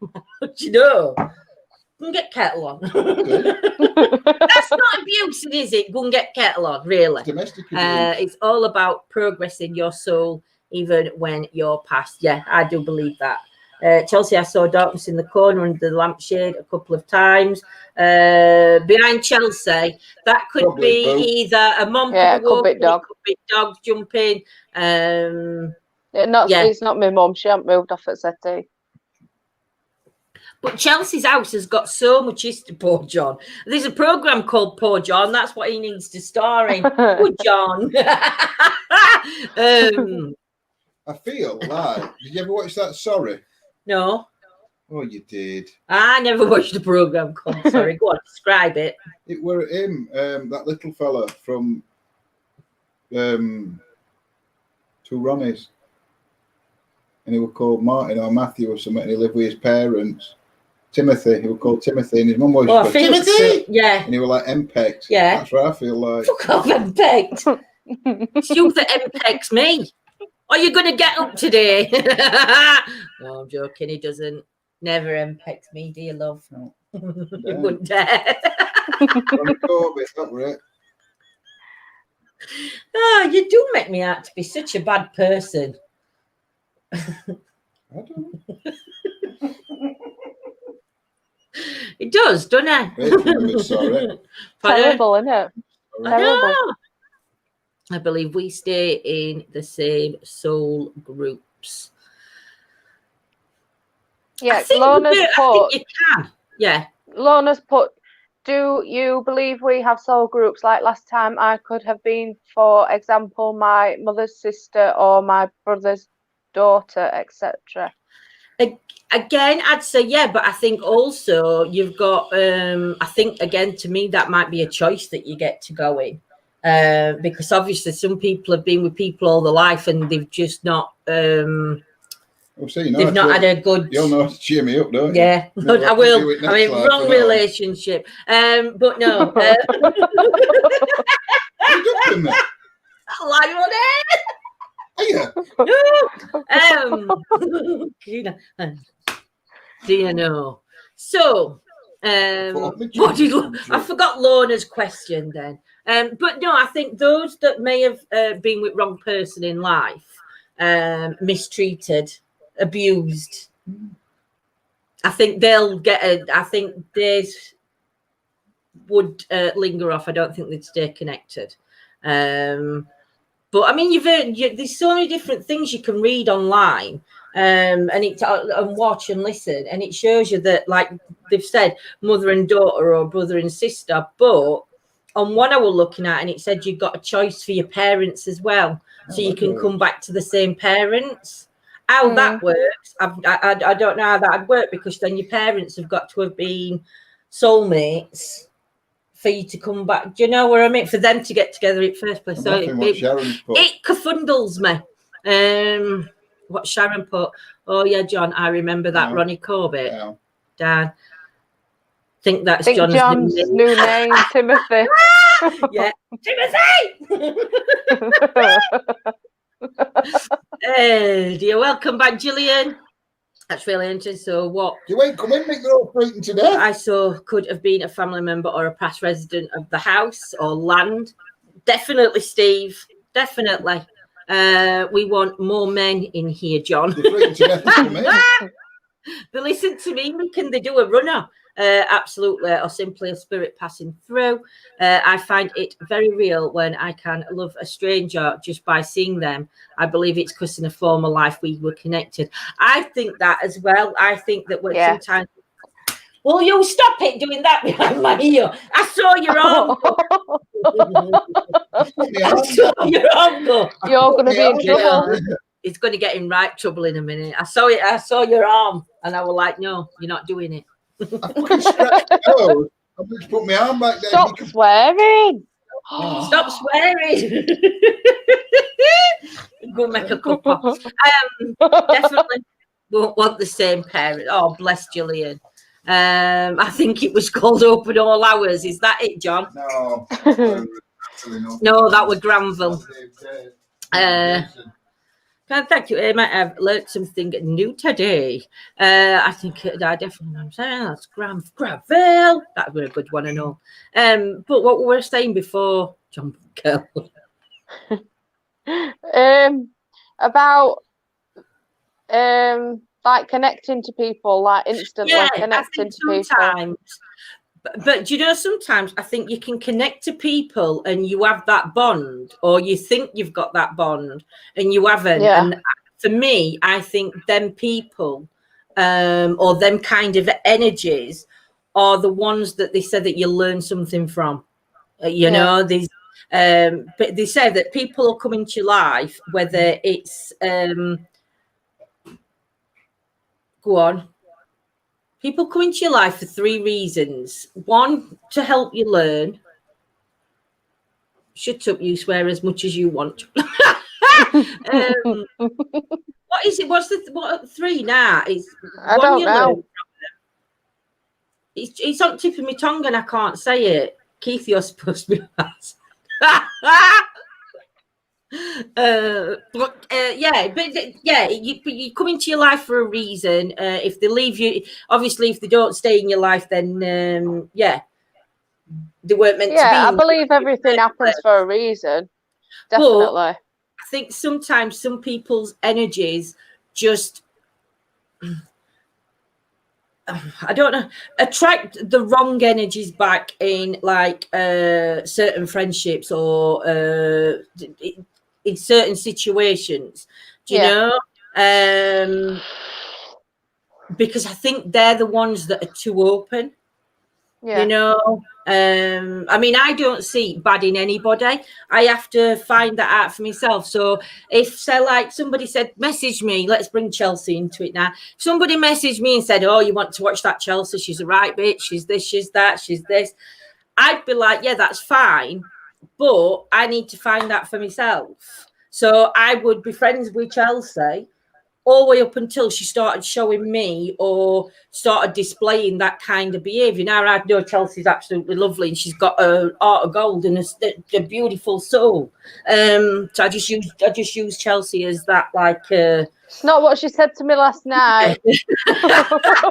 You know. Go and get kettle on. That's not abusing, is it? Go and get kettle on, really. Domestic abuse. It's all about progressing your soul even when you're past. Yeah, I do believe that. Chelsea, I saw darkness in the corner under the lampshade a couple of times. Behind Chelsea, that could probably be either a mom, could be dog. It could be dogs jumping. It's not my mum. She hasn't moved off at settee. But Chelsea's house has got so much history, poor John. There's a programme called Poor John. That's what he needs to star in. Poor John. I feel like, did you ever watch that? Sorry. No. Oh, you did. I never watched a programme called Sorry. Go on, describe it. It were him, that little fella from Two Ronnies. And he was called Martin or Matthew or something, and he lived with his parents. Timothy, he was called Timothy, and his mum was Timothy? Yeah. And he was like MPEX. Yeah. That's what I feel like. Fuck off, MPEX. It's you that MPEX me. Are you going to get up today? No, I'm joking. He doesn't. Never MPEX me, dear love. No. You wouldn't dare. That were it. Oh, you do make me out to be such a bad person. I don't know. It does, doesn't it? Sorry. Terrible, isn't it? I know. I believe we stay in the same soul groups. Yeah, I think you can. Yeah. Lorna's put, do you believe we have soul groups like last time? I could have been, for example, my mother's sister or my brother's daughter, etc. Again, I'd say yeah, but I think also you've got, I think, again, to me, that might be a choice that you get to go in. Because obviously some people have been with people all their life and they've just not... they've not had a good... You'll know to cheer me up, don't you? Yeah, I will. I mean, wrong relationship. But no. Do you know? So, I forgot Lorna's question then. But no, I think those that may have been with wrong person in life, mistreated, abused, I think they'll get I think theirs would linger off. I don't think they'd stay connected. But I mean, there's so many different things you can read online, and watch and listen, and it shows you that, like they've said, mother and daughter or brother and sister. But on one I was looking at, and it said you've got a choice for your parents as well, so you can come back to the same parents. How that works, I don't know how that'd work, because then your parents have got to have been soulmates for you to come back. Do you know what I mean? For them to get together in the first place. So it confoundles me. What Sharon put. Oh yeah, John, I remember that. Ronnie Corbett. Yeah. Dan. Think that's John's new name, Timothy. Yeah. Timothy! Hey, dear, welcome back, Gillian. That's really interesting. So what? You ain't come in, make they're all frightened to death. I saw could have been a family member or a past resident of the house or land. Definitely, Steve. Definitely. We want more men in here, John. They're frightened to death to come in. They listen to me. Can they do a runner? Absolutely, or simply a spirit passing through. I find it very real when I can love a stranger just by seeing them. I believe it's because in a former life we were connected. I think that as well. I think that when sometimes... Will you stop it doing that behind my ear? I saw your arm. I saw your arm go. You're going to be in trouble. It's going to get in right trouble in a minute. I saw it. I saw your arm, and I was like, "No, you're not doing it." I fucking scratched my nose. I'm going to put my arm back there. Stop swearing. Stop swearing. Go make a cuppa. Definitely won't want the same parent. Oh, bless Gillian. I think it was called Open All Hours. Is that it, John? No. No, that was Granville. Thank you. I might have learnt something new today. I think I definitely am saying that's Granville. That would be a good one, I know. But what we were saying before, John Girl. About like connecting to people, like instantly connecting to people. But you know, sometimes I think you can connect to people and you have that bond, or you think you've got that bond and you haven't. Yeah. And for me, I think them people or them kind of energies are the ones that they said that you learn something from. You know, these but they say that people will come into your life, whether it's go on. People come into your life for 3 reasons. One, to help you learn. Shut up, you swear as much as you want. What is it? What 3 now? It's I one don't you know. learn. It's on the tip of my tongue and I can't say it. Keith, you're supposed to be fast. You come into your life for a reason. If they leave you, obviously, if they don't stay in your life, then they weren't meant to be. I believe everything happens for a reason. Definitely. But I think sometimes some people's energies just, I don't know, attract the wrong energies back in like certain friendships or in certain situations. Do you know? Because I think they're the ones that are too open. You know, I mean, I don't see bad in anybody. I have to find that out for myself. So if, say, like somebody said, message me, let's bring Chelsea into it now. If somebody messaged me and said, oh, you want to watch that Chelsea? She's a right bitch. She's this, she's that, she's this. I'd be like, yeah, that's fine. But I need to find that for myself. So I would be friends with Chelsea all the way up until she started showing me or started displaying that kind of behaviour. Now I know Chelsea's absolutely lovely and she's got a heart of gold and a beautiful soul. So I just use Chelsea as that, like. It's not what she said to me last night. Stop looking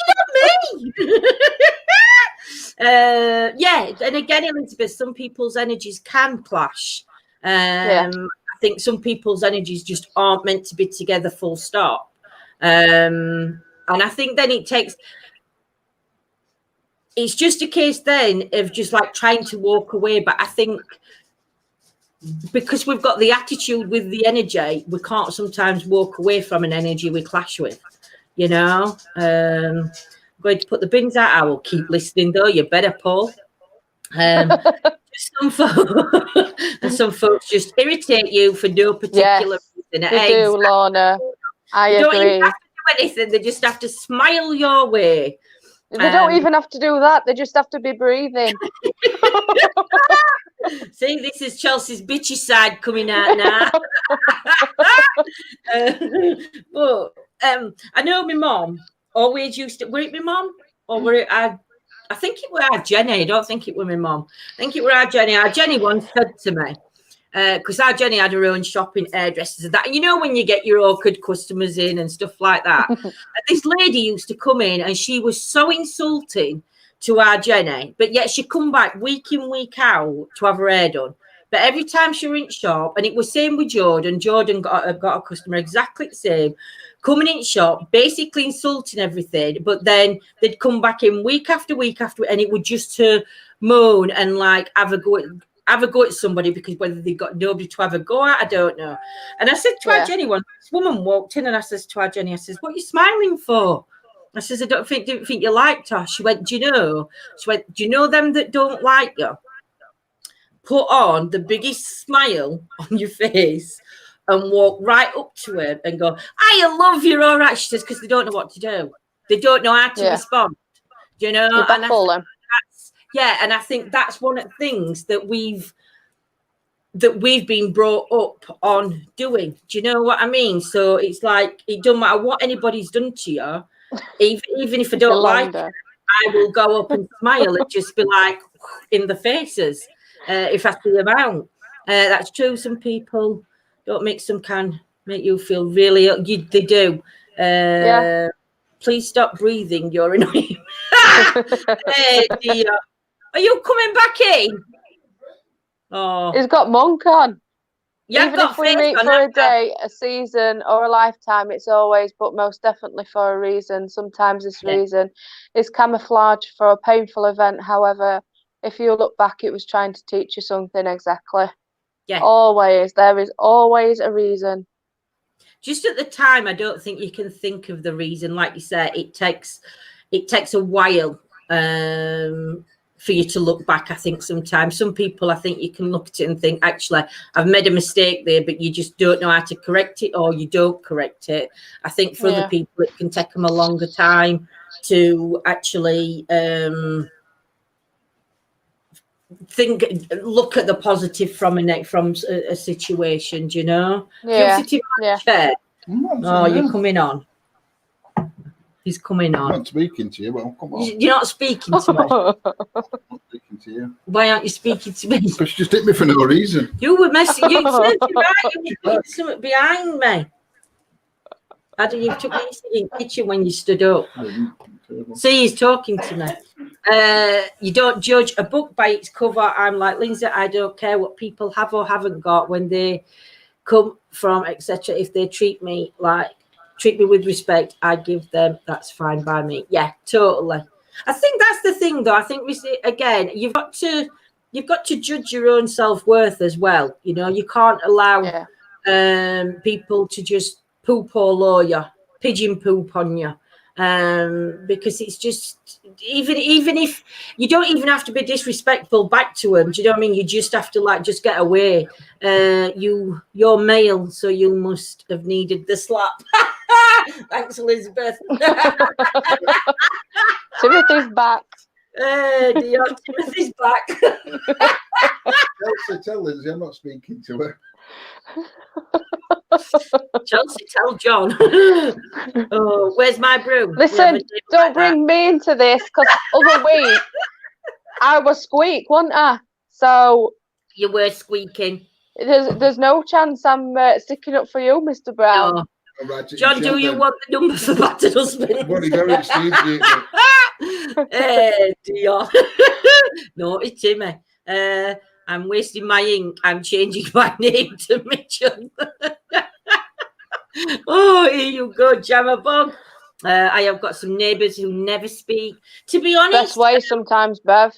at me. And again, Elizabeth, some people's energies can clash. I think some people's energies just aren't meant to be together, full stop. And I think then it's just a case then of just like trying to walk away. But I think because we've got the attitude with the energy, we can't sometimes walk away from an energy we clash with, you know. I'm going to put the bins out. I will keep listening though. You better, Paul. Some folks just irritate you for no particular reason. They do, Lorna. I agree. Don't even have to do anything. They just have to smile your way. They don't even have to do that. They just have to be breathing. See, this is Chelsea's bitchy side coming out now. But I know my mum always used to. Were it my mum or were it I think it were our Jenny. I don't think it were my mum. I think it were our Jenny. Our Jenny once said to me, because our Jenny had her own shopping hairdressers and that. And you know when you get your awkward customers in and stuff like that. And this lady used to come in and she was so insulting to our Jenny, but yet she'd come back week in, week out to have her hair done. But every time she went shop, and it was same with Jordan. Jordan got a customer exactly the same, coming in shop, basically insulting everything. But then they'd come back in week after week after, and it would just to moan and like have a go at somebody because whether they got nobody to have a go at, I don't know. And I said to our Jenny once, this woman walked in and I says to our Jenny, I says, what are you smiling didn't think you liked her. She went, do you know? She went, do you know them that don't like you? Put on the biggest smile on your face and walk right up to him and go, I love you, all right. She says, because they don't know what to do. They don't know how to respond. You know? You baffle them. And I think that's one of the things that we've been brought up on doing. Do you know what I mean? So it's like, it don't matter what anybody's done to you, even if I don't like it, I will go up and smile and just be like in the faces if I see them out. That's true. Some people don't make some can make you feel really they do. Please stop breathing. You're annoying. Hey, dear. Are you coming back in? Oh, he's got monk on. Yeah, even if we meet for a day, a season, or a lifetime, it's always, but most definitely for a reason. Sometimes this reason is camouflage for a painful event. However, if you look back, it was trying to teach you something. Exactly. Yeah. Always. There is always a reason. just at the time, I don't think you can think of the reason. Like you said, it takes a while for you to look back. I think sometimes some people, I think you can look at it and think, actually, I've made a mistake there, but you just don't know how to correct it, or you don't correct it. I think for other people, it can take them a longer time to actually look at the positive from a situation. Do you know? Yeah. Do you chair? Oh, you're coming on. He's coming on. I'm not speaking to you, well, come on. You're not speaking to me. I'm not speaking to you. Why aren't you speaking to me? Because you just hit me for no reason. You were messing. You turned to right. You were putting something behind me. Adam, you took me in the kitchen when you stood up. See, he's talking to me. You don't judge a book by its cover. I'm like, Lindsay, I don't care what people have or haven't got, when they come from, etc. If they treat me with respect, I give them, that's fine by me. Yeah, totally. I think that's the thing, though. I think again, you've got to judge your own self-worth as well. You know, you can't allow people to just poop all over you, pigeon poop on you, because it's just, even if you don't even have to be disrespectful back to them. Do you know what I mean? You just have to just get away. You're male, so you must have needed the slap. Thanks, Elizabeth. Timothy's back. Dear, Timothy's back. Chelsea, tell Lindsay I'm not speaking to her. Chelsea, tell John. Oh, where's my broom? Listen, don't bring me into this, because other week I was squeak, wasn't I? So you were squeaking. There's no chance I'm sticking up for you, Mr. Brown. No. Right, John, do you want the number for battered husband? What very extreme, dear. No, it's Timmy. I'm wasting my ink. I'm changing my name to Mitchell. Oh, here you go, Jammerbug. I have got some neighbours who never speak. To be honest, best way sometimes, Bev.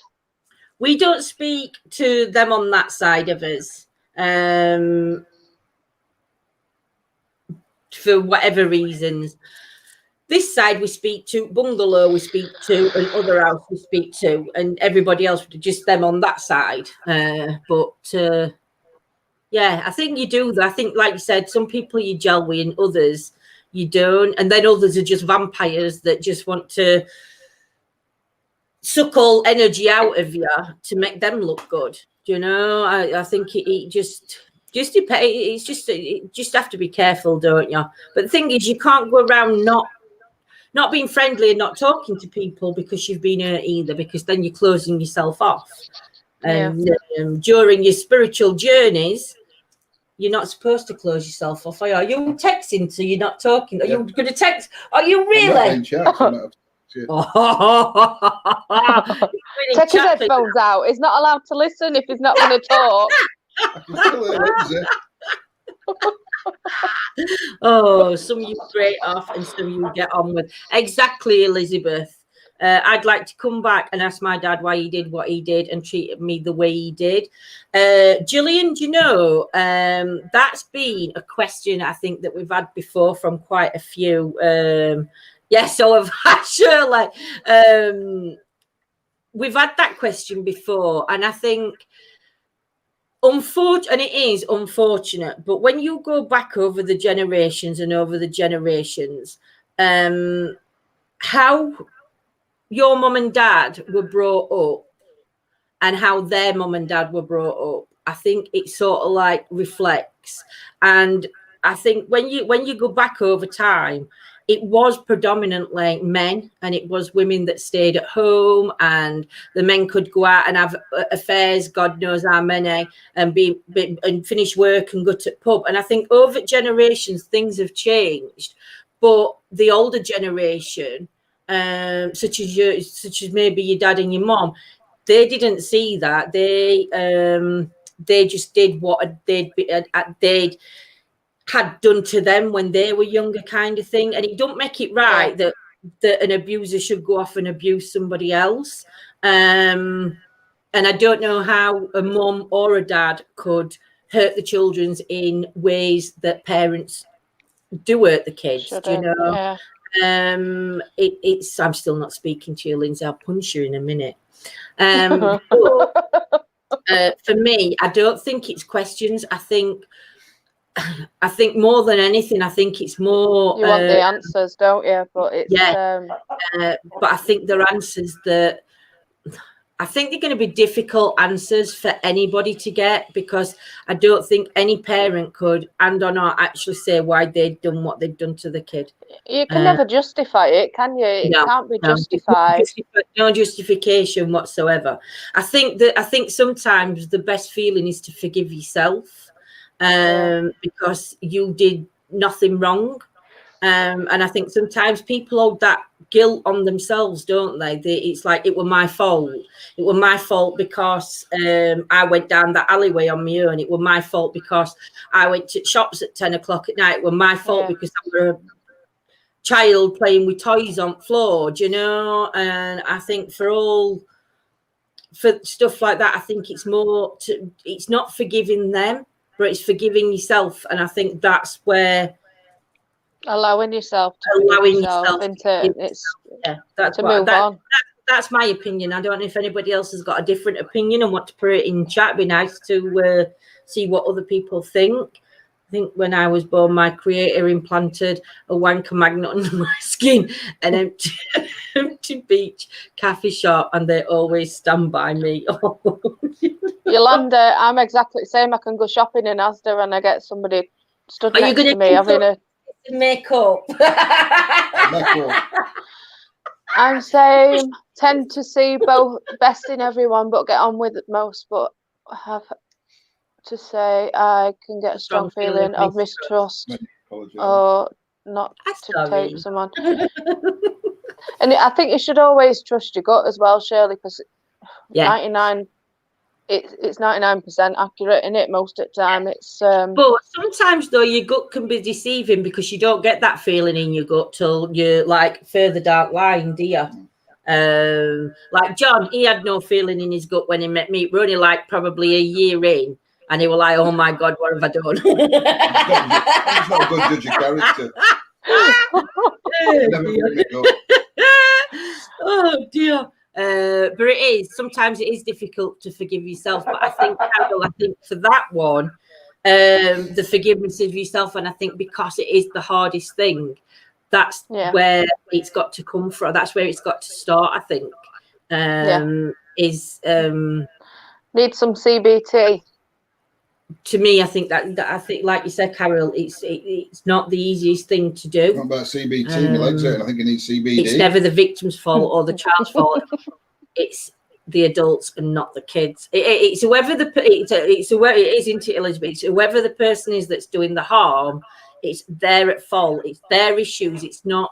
We don't speak to them on that side of us. For whatever reasons. This side we speak to, bungalow we speak to, and other house we speak to, and everybody else, just them on that side. Yeah, I think you do. I think, like you said, some people you gel with, and others you don't, and then others are just vampires that just want to suck all energy out of you to make them look good. Do you know? I think it just depends. It's just you just have to be careful, don't you? But the thing is, you can't go around not being friendly and not talking to people because you've been hurt either, because then you're closing yourself off. And during your spiritual journeys, you're not supposed to close yourself off. Are you texting so you're not talking? Are you going to text? Are you really? Take his headphones out. He's not allowed to listen if he's not going to talk. Oh, some you break off and some you get on with. Exactly, Elizabeth. I'd like to come back and ask my dad why he did what he did and treated me the way he did. Gillian, do you know, that's been a question I think that we've had before from quite a few. So I've had Shirley. We've had that question before, and I think and it is unfortunate, but when you go back over the generations, how your mum and dad were brought up and how their mum and dad were brought up, I think it sort of like reflects. And I think when you go back over time, it was predominantly men, and it was women that stayed at home, and the men could go out and have affairs, God knows how many, and and finish work and go to the pub. And I think over generations things have changed, but the older generation, such as maybe your dad and your mom, they didn't see that. They just did what they'd had done to them when they were younger, kind of thing. And it don't make it right that an abuser should go off and abuse somebody else. And I don't know how a mum or a dad could hurt the children in ways that parents do hurt the kids. Do you Shouldn't, know? yeah. It's. I'm still not speaking to you, Lindsay. I'll punch you in a minute. For me, I don't think it's questions. I think more than anything, I think it's more. You want the answers, don't you? But it's but I think they're answers that I think they're going to be difficult answers for anybody to get, because I don't think any parent could and or not actually say why they'd done what they've done to the kid. you can never justify it, can you? It can't be justified. No justification whatsoever. I think sometimes the best feeling is to forgive yourself, because you did nothing wrong. And I think sometimes people hold that guilt on themselves, don't they? It's like, it was my fault. It was my fault because I went down that alleyway on my own. It was my fault because I went to shops at 10 o'clock at night. It was my fault because I was a child playing with toys on the floor, do you know? And I think for stuff like that, I think it's more it's not forgiving them, but it's forgiving yourself. And I think that's where allowing yourself to move on. That's my opinion. I don't know if anybody else has got a different opinion and want to put it in chat. It'd be nice to see what other people think. I think when I was born, my creator implanted a wanker magnet under my skin, an empty beach cafe shop, and they always stand by me. Yolanda, I'm exactly the same. I can go shopping in Asda and I get somebody stood next to me having a makeup. I'm saying tend to see both best in everyone, but get on with it most. But I have to say I can get a strong feeling of mistrust or not to take someone. And I think you should always trust your gut as well, Shirley, because 99. It's 99% accurate in it most of the time. It's but sometimes though your gut can be deceiving, because you don't get that feeling in your gut till you're like further down line, do you? Like John, he had no feeling in his gut when he met me. We're only like probably a year in, and he was like, "Oh my God, what have I done?" He's not a good judge of character. Oh dear. But it is sometimes it is difficult to forgive yourself. But I think for that one, the forgiveness of yourself, and I think because it is the hardest thing, that's where it's got to come from. That's where it's got to start. I think need some CBT. To me, I think that I think, like you said, Carol, it's not the easiest thing to do. What about CBT? My legs hurt, and I think I need CBD. It's never the victim's fault or the child's fault. It's the adults and not the kids. It's whoever isn't it, Elizabeth? It's whoever the person is that's doing the harm. It's they're at fault. It's their issues. It's not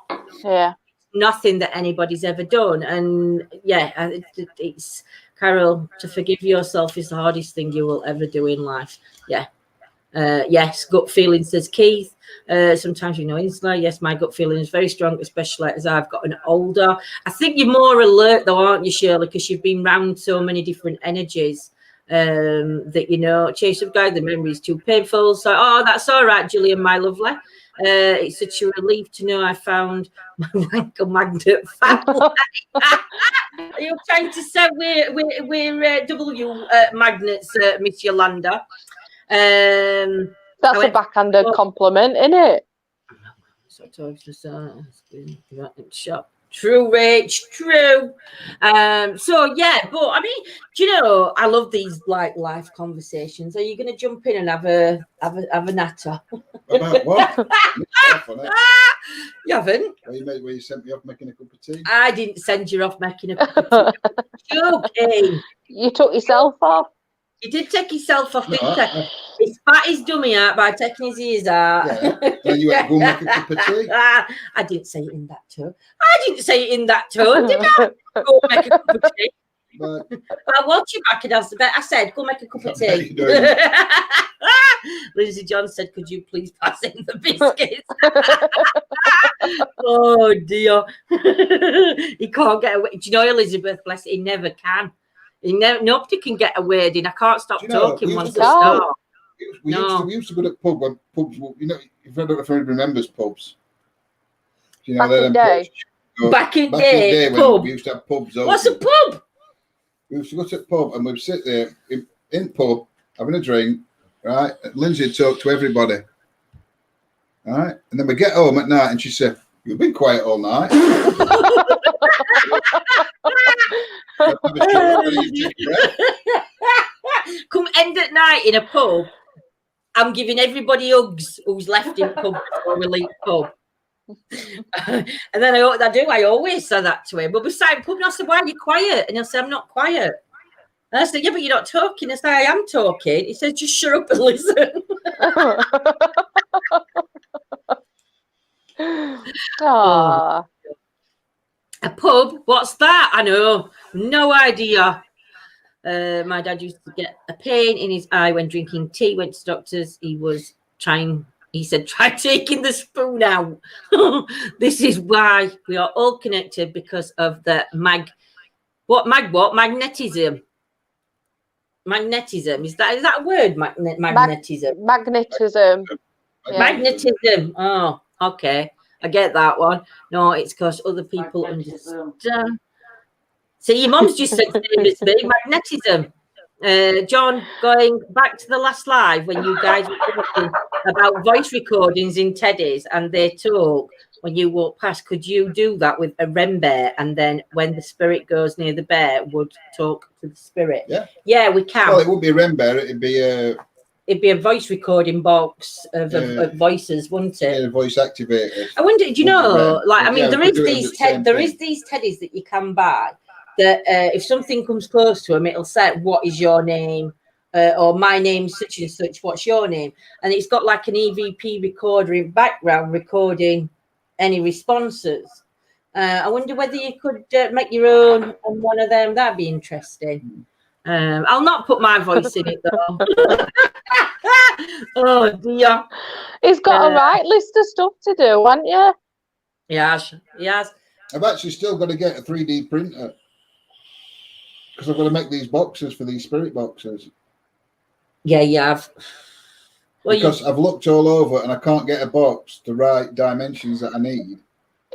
nothing that anybody's ever done. And it's Carol, to forgive yourself is the hardest thing you will ever do in life. Yes, gut feeling, says Keith. Sometimes instantly. Yes, my gut feeling is very strong, especially as I've gotten older. I think you're more alert though, aren't you, Shirley? Because you've been round so many different energies that chase of guy, the memory is too painful. So, that's all right, Gillian, my lovely. It's such a relief to know I found my wanker magnet family. Are you trying to say we're W magnets, Miss Yolanda? That's a backhanded compliment, isn't it? True, Rach, true. But I mean, do you know, I love these like life conversations. Are you going to jump in and have a natter? About what? You haven't? Where you sent me off making a cup of tea? I didn't send you off making a cup of tea. Joking. You took yourself off. You did take yourself off, didn't you? He spat his dummy out by taking his ears out. Yeah. Then you went to go make a cup of tea. I didn't say it in that tone. Did I? Go make a cup of tea. But I want you back and I said, go make a cup of tea. Lindsay John said, could you please pass in the biscuits? Oh dear. He can't get away. Do you know Elizabeth, bless it, he never can. Nobody can get a word in. I can't stop talking once I start. We used to go to pubs. You know, if I don't know if anybody remembers pubs. You know, Back in day. Back in day, when we used to have pubs. What's a pub? We used to go to the pub and we'd sit there in pub having a drink, right? And Lindsay would talk to everybody, all right? And then we get home at night and she said, "You've been quiet all night." Come end at night in a pub. I'm giving everybody hugs who's left in pub before we leave pub. And then I always say that to him. But beside pub, and I said, "Why are you quiet?" And he'll say, "I'm not quiet." And I said, "Yeah, but you're not talking." I said, "I am talking." He says, "Just shut up and listen." Aww. A pub? What's that? I know. No idea. My dad used to get a pain in his eye when drinking tea. Went to doctors. He said, "Try taking the spoon out." This is why we are all connected, because of the magnetism. Magnetism. Is that a word? Magnetism. Magnetism. Yeah. Magnetism. Oh, okay. I get that one. No, it's because other people understand. See, your mum's just said me, magnetism. John, going back to the last live when you guys were talking about voice recordings in Teddy's and they talk when you walk past, could you do that with a REM bear? And then when the spirit goes near the bear, would talk to the spirit? Yeah, we can. Well, it would be a REM bear. It'd be a voice recording box of voices, wouldn't it? Yeah, voice activator. I wonder, do you know, like, I mean, there is these teddies that you can buy that if something comes close to them, it'll say, "What is your name?" Or "My name's such and such, what's your name?" And it's got like an EVP recorder in background recording any responses. I wonder whether you could make your own on one of them. That'd be interesting. I'll not put my voice in it though. Oh dear. He's got a right list of stuff to do, haven't you? Yes. I've actually still got to get a 3D printer because I've got to make these boxes for these spirit boxes. Yeah, you have. Well, because I've looked all over and I can't get a box the right dimensions that I need.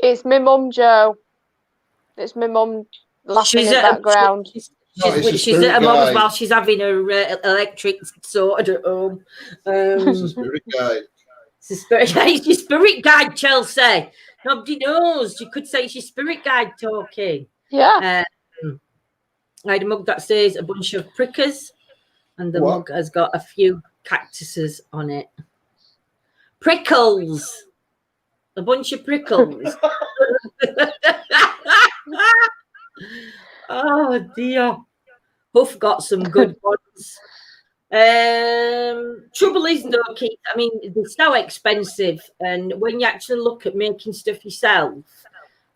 It's my mum, Joe. It's my mum laughing in the background. She's at her mum's while she's having her electric sorted at home. It's a spirit guide. It's your spirit guide, Chelsea. Nobody knows. You could say it's your spirit guide talking. Yeah. I had a mug that says a bunch of prickers, and the mug has got a few cactuses on it. Prickles. A bunch of prickles. Oh dear. Huff got some good ones. Trouble is though, Keith, I mean, they're so expensive, and when you actually look at making stuff yourself,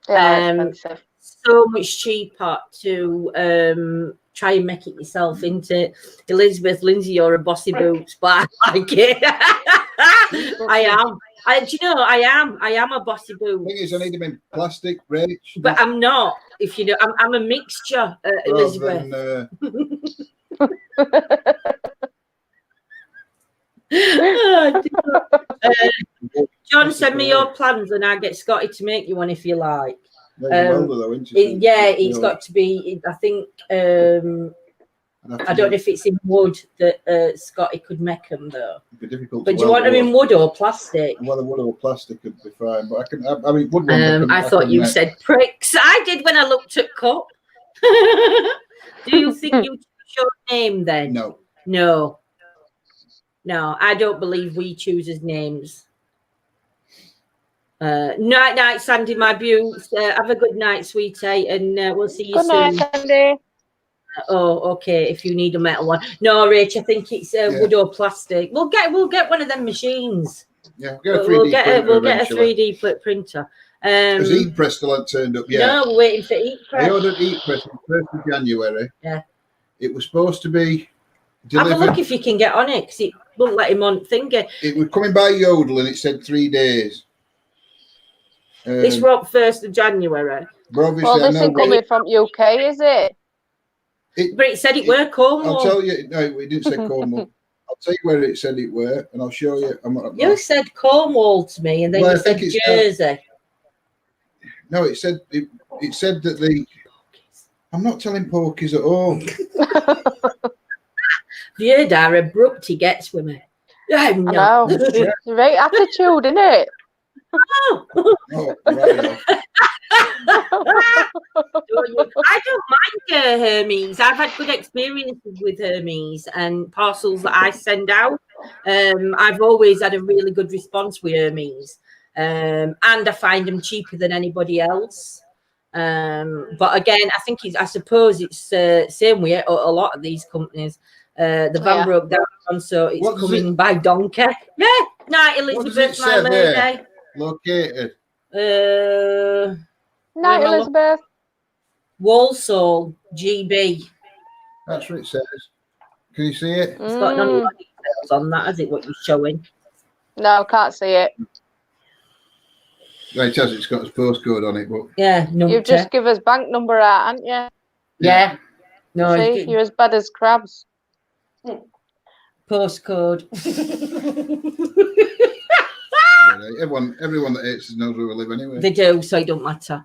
expensive. So much cheaper to try and make it yourself, isn't it? Elizabeth, Lindsay, you're a bossy boots, but I like it. I am. Do you know, I am a bossy boot. The thing is, I need them in plastic, rich. But I'm not, if you know, I'm a mixture, Elizabeth. John, send me your plans and I'll get Scotty to make you one if you like. It's got to be, I think, I don't know if it's in wood that Scotty could make them though. It'd be difficult. But do you want them in wood or plastic? Well, the wood or plastic would be fine, but I mean, wood one. I thought you said pricks. I did when I looked at Cup. Do you think you choose your name then? No, I don't believe we choose his names. Night, Sandy, my beaut. Have a good night, sweetie, and we'll see you soon. Good night, Sandy. Oh, okay. If you need a metal one, no, Rach. I think it's wood or plastic. We'll get one of them machines. Yeah, we'll get a 3D printer. Has Eat Press still hasn't turned up yet? No, we're waiting for Eat Press. I ordered Eat Press on the 1st of January. Yeah. It was supposed to be delivered. Have a look if you can get on it, because it won't let him on thingy. It was coming by Yodel and it said 3 days. This was up 1st of January. Well, this isn't coming from UK, is it? But it said it were Cornwall. I'll tell you, no, it didn't say Cornwall. I'll tell you where it said it were, and I'll show you. You said Cornwall to me, and then Well, you I think said it's Jersey. No, it said that the. I'm not telling porkies at all. You heard how abrupt he gets with me. I'm I not. know. You're right attitude, innit? Oh, right. I don't mind Hermes. I've had good experiences with Hermes and parcels that I send out. I've always had a really good response with Hermes, and I find them cheaper than anybody else. But again, I suppose it's same way a lot of these companies. The van broke down, so it's coming by donkey. Yeah, night Elizabeth, my lady. Located. Night, Elizabeth. Walsall, GB. That's what it says. Can you see it? It's got none of your details on that, has it? What you're showing? No, can't see it. It has. It's got its postcode on it, but yeah, you've just give us bank number out, haven't you? Yeah. No, see, you're as bad as crabs. Postcode. Everyone that hates us knows where we live anyway. They do, so it don't matter.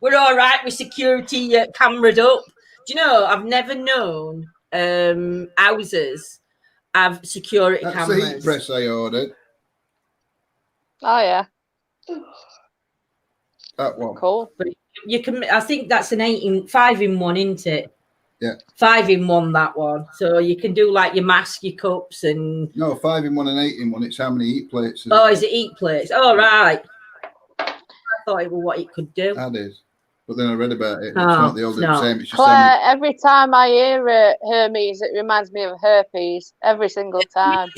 We're all right with security camered up. Do you know, I've never known houses have security That's cameras. the heat press I ordered. Oh, yeah. That one. Cool. But you can, I think that's an 5-in-1, isn't it? Yeah. 5-in-1, that one. So you can do like your mask, your cups, and. No, 5-in-1 and 8-in-1. It's how many eat plates. Is it eat plates? Oh, right. I thought it was what it could do. That is. But then I read about it. It's not the old same. It's just Claire, every time I hear Hermes, it reminds me of herpes. Every single time.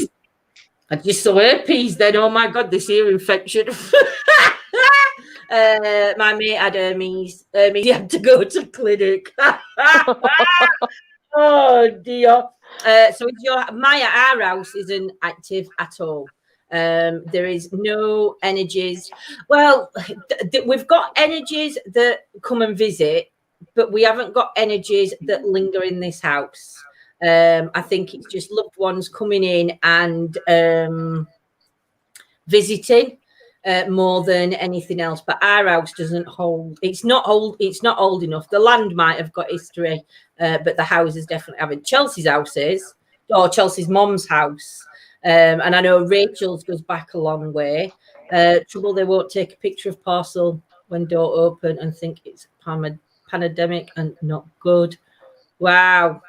I just saw herpes then. Oh my God, this ear infection. My mate had Hermes. He had to go to clinic. Oh dear. So our house isn't active at all. There is no energies. Well, we've got energies that come and visit, but we haven't got energies that linger in this house. I think it's just loved ones coming in and visiting more than anything else. But our house doesn't hold. It's not old enough. The land might have got history, but the houses definitely haven't. Chelsea's house is, or Chelsea's mom's house. And I know Rachel's goes back a long way. Trouble they won't take a picture of parcel when door open and think it's pandemic and not good. Wow.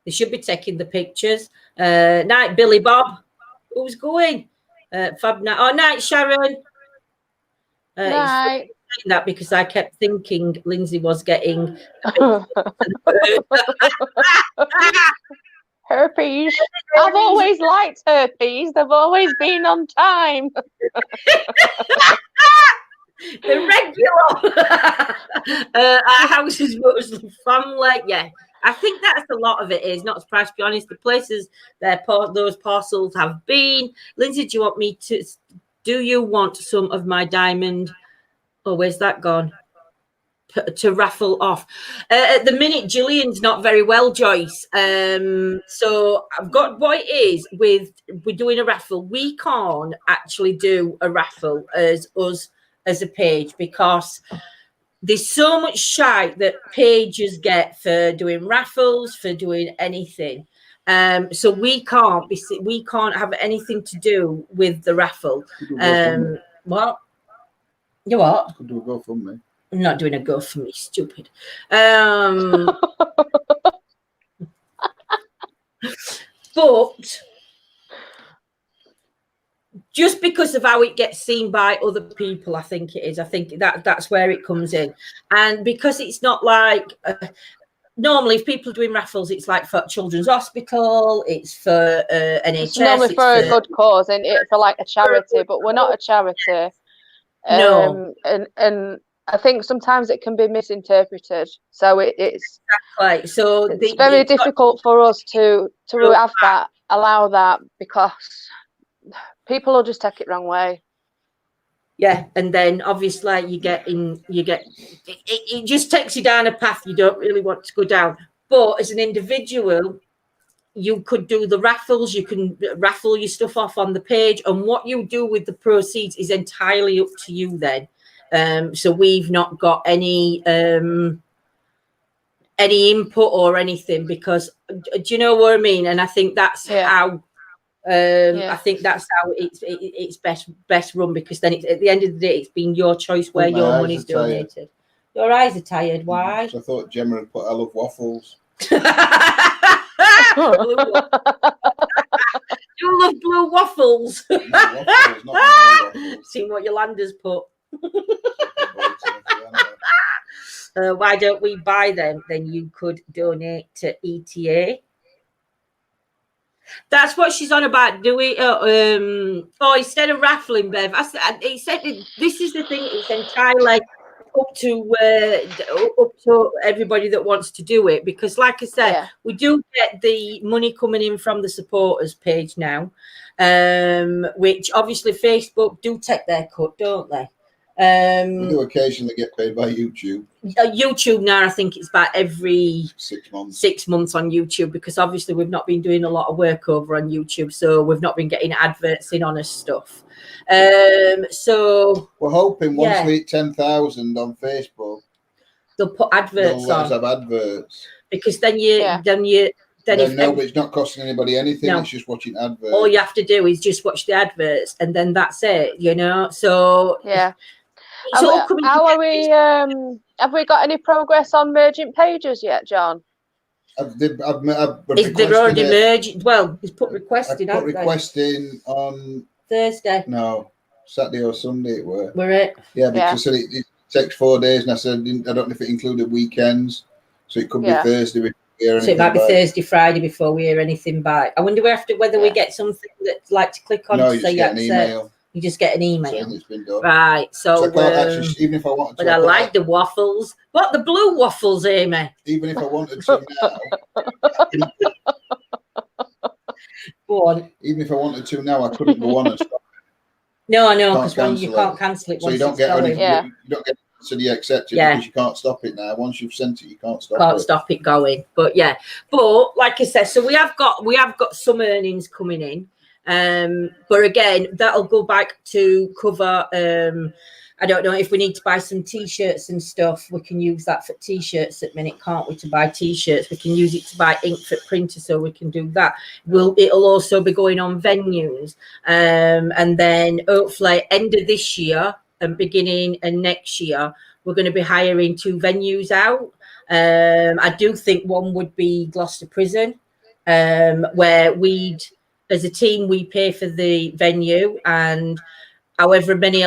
They should be taking the pictures. Night, Billy Bob. Who's going? Fab night. Oh, night, Sharon. Night. That because I kept thinking Lindsay was getting herpes. I've always liked herpes. They've always been on time. The regular. Our house is mostly family. Yeah, I think that's a lot of it. Is not surprised to be honest. The places those parcels have been. Lindsay, do you want some of my diamond? Oh, where's that gone? To raffle off. At the minute, Gillian's not very well, Joyce. So I've got what it is we're doing a raffle. We can't actually do a raffle as us as a page because there's so much shite that pages get for doing raffles, for doing anything. So we can't have anything to do with the raffle. What? You what? Could do a GoFundMe. I'm not doing a GoFundMe, stupid. But just because of how it gets seen by other people, I think it is. I think that's where it comes in. And because it's not like normally if people are doing raffles, it's like for Children's Hospital, it's for NHS. It's normally for a good cause, and it's for like a charity, but we're not a charity. No. And I think sometimes it can be misinterpreted. So it's exactly. So it's very difficult for us to allow that because people will just take it wrong way. Yeah, and then obviously it just takes you down a path you don't really want to go down. But as an individual, you could do the raffles, you can raffle your stuff off on the page, and what you do with the proceeds is entirely up to you then. So we've not got any input or anything, because do you know what I mean? And I think that's how I think that's how it's best run, because then it's, at the end of the day, it's been your choice where your money's donated. Your eyes are tired. Why? I thought Gemma had put I love waffles. You love blue waffles. No, waffles, not waffles. See what Yolanda's put. Why don't we buy them? Then you could donate to ETA. That's what she's on about. Do we? Instead of raffling, Bev, he said this is the thing. It's entirely up to everybody that wants to do it, because, like I said, we do get the money coming in from the supporters page now, which obviously Facebook do take their cut, don't they? We do occasionally get paid by YouTube. YouTube now, I think it's about every 6 months. 6 months on YouTube, because obviously we've not been doing a lot of work over on YouTube, so we've not been getting adverts in on us stuff. So we're hoping once we hit 10,000 on Facebook, they'll put adverts they'll let on. us have adverts, because then it's not costing anybody anything. It's just watching adverts. All you have to do is just watch the adverts, and then that's it. You know. So how are we? Have we got any progress on merging pages yet, John? They're already merged. Well, he's put requesting. I put requesting on Thursday. No, Saturday or Sunday it were. Were it? Yeah, because it takes 4 days, and I said I don't know if it included weekends, so it could be Thursday. So it might be Thursday, Friday before we hear anything back. I wonder whether we get something that's like to click on. No, to you say just get an email. You just get an email. Saying it's been done. Right. So I can't actually, even if I wanted to. But I like the waffles. What, the blue waffles, Amy? Even if I wanted to now. Go on. Even if I wanted to now, I couldn't go on and stop. No, because you can't cancel it. So you don't get anything. You don't get to the accepted because you can't stop it now. Once you've sent it, you can't stop it. Can't stop it going. But like I said, so we have got some earnings coming in. But again, that'll go back to cover. I don't know if we need to buy some t-shirts and stuff. We can use that for t-shirts at the minute, can't we? To buy t-shirts, we can use it to buy ink for printer, so we can do that. It'll also be going on venues, and then hopefully end of this year and beginning of next year, we're going to be hiring 2 venues out. I do think one would be Gloucester Prison, where as a team, we pay for the venue, and however many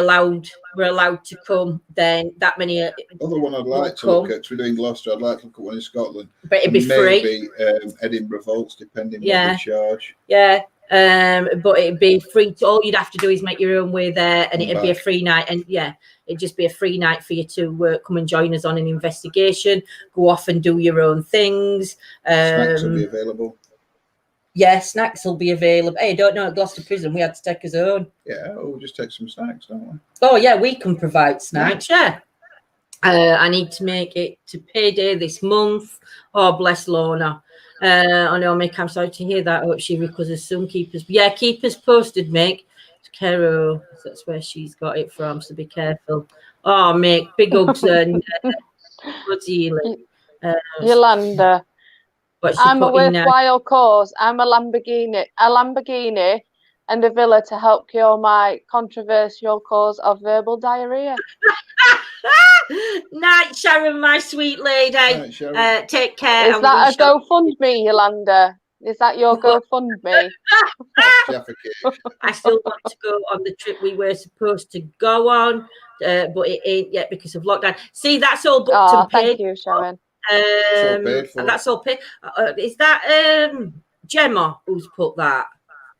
we're allowed to come, then that many. Other one I'd like to look at, we're doing Gloucester, I'd like to look at one in Scotland. But it'd be free. Maybe Edinburgh Vaults, depending what they charge. Yeah. But it'd be free. All you'd have to do is make your own way there, and it'd be a free night. And it'd just be a free night for you to come and join us on an investigation, go off and do your own things. Snacks will be available. Yeah, snacks will be available. Hey, don't know, at Gloucester Prison, we had to take his own. Yeah, we'll just take some snacks, don't we? Oh, yeah, we can provide snacks, yeah. I need to make it to payday this month. Oh, bless Lorna. I know, Mick, I'm sorry to hear that. I hope she recovers soon. Keepers. Yeah, Keepers posted, Mick. Caro, that's where she's got it from, so be careful. Oh, Mick, big hugs and good healing. Yolanda. I'm a worthwhile cause. I'm a Lamborghini and a villa to help cure my controversial cause of verbal diarrhea. Night, Sharon, my sweet lady. Night, Sharon. Take care. Is that a GoFundMe, Yolanda? Is that your GoFundMe? I still want to go on the trip we were supposed to go on, but it ain't yet because of lockdown. See, that's all booked and paid. Thank you, Sharon. That's all paid. Is that Gemma who's put that?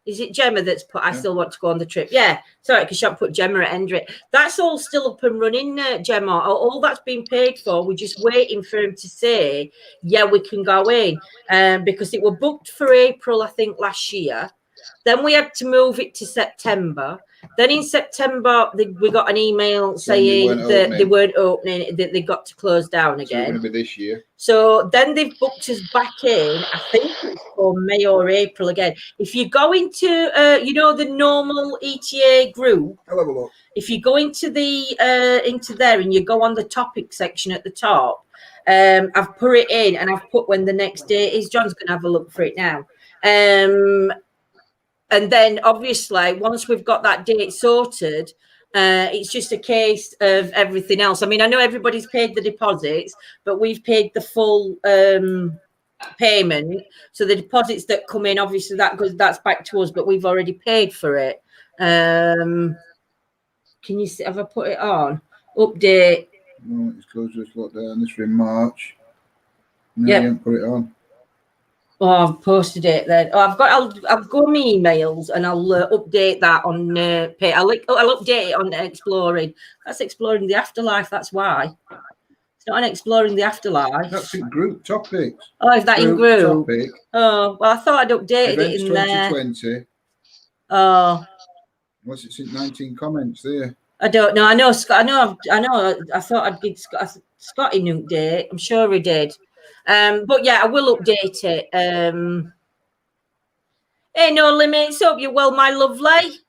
Is it Gemma that's put? I still want to go on the trip. Yeah, sorry, because she haven't put Gemma at Hendrick. That's all still up and running, Gemma. All that's been paid for. We're just waiting for him to say, yeah, we can go in, because it was booked for April, I think, last year. Then we had to move it to September. Then in September, we got an email Saying saying that they weren't opening, that they got to close down So again. it's going to be this year. So then they've booked us back in. I think it's for May or April again. If you go into, the normal ETA group, I'll have a look. if you go into into there and you go on the topic section at the top, I've put it in and I've put when the next date is. John's going to have a look for it now. And then obviously once we've got that date sorted, it's just a case of everything else. I mean, I know everybody's paid the deposits, but we've paid the full payment. So the deposits that come in, obviously that's back to us, but we've already paid for it. Can you see? Have I put it on? Update. No, it's closed this lockdown. This for in March. No, Yep. you haven't put it on. Oh, I've posted it then. Oh, I'll go on my emails and I'll update that on pay. I'll update it on exploring. That's exploring the afterlife. That's why. It's not on exploring the afterlife. That's in group topics. Oh, is that in group? Topic. Oh, well, I thought I'd updated Events it in 2020. there. Oh. What's it? 19 comments there. I don't know. I know Scott. I know. I thought I'd give Scotty an update. I'm sure he did. But yeah, I will update it. Hey, no limits. Hope you're well, my lovely.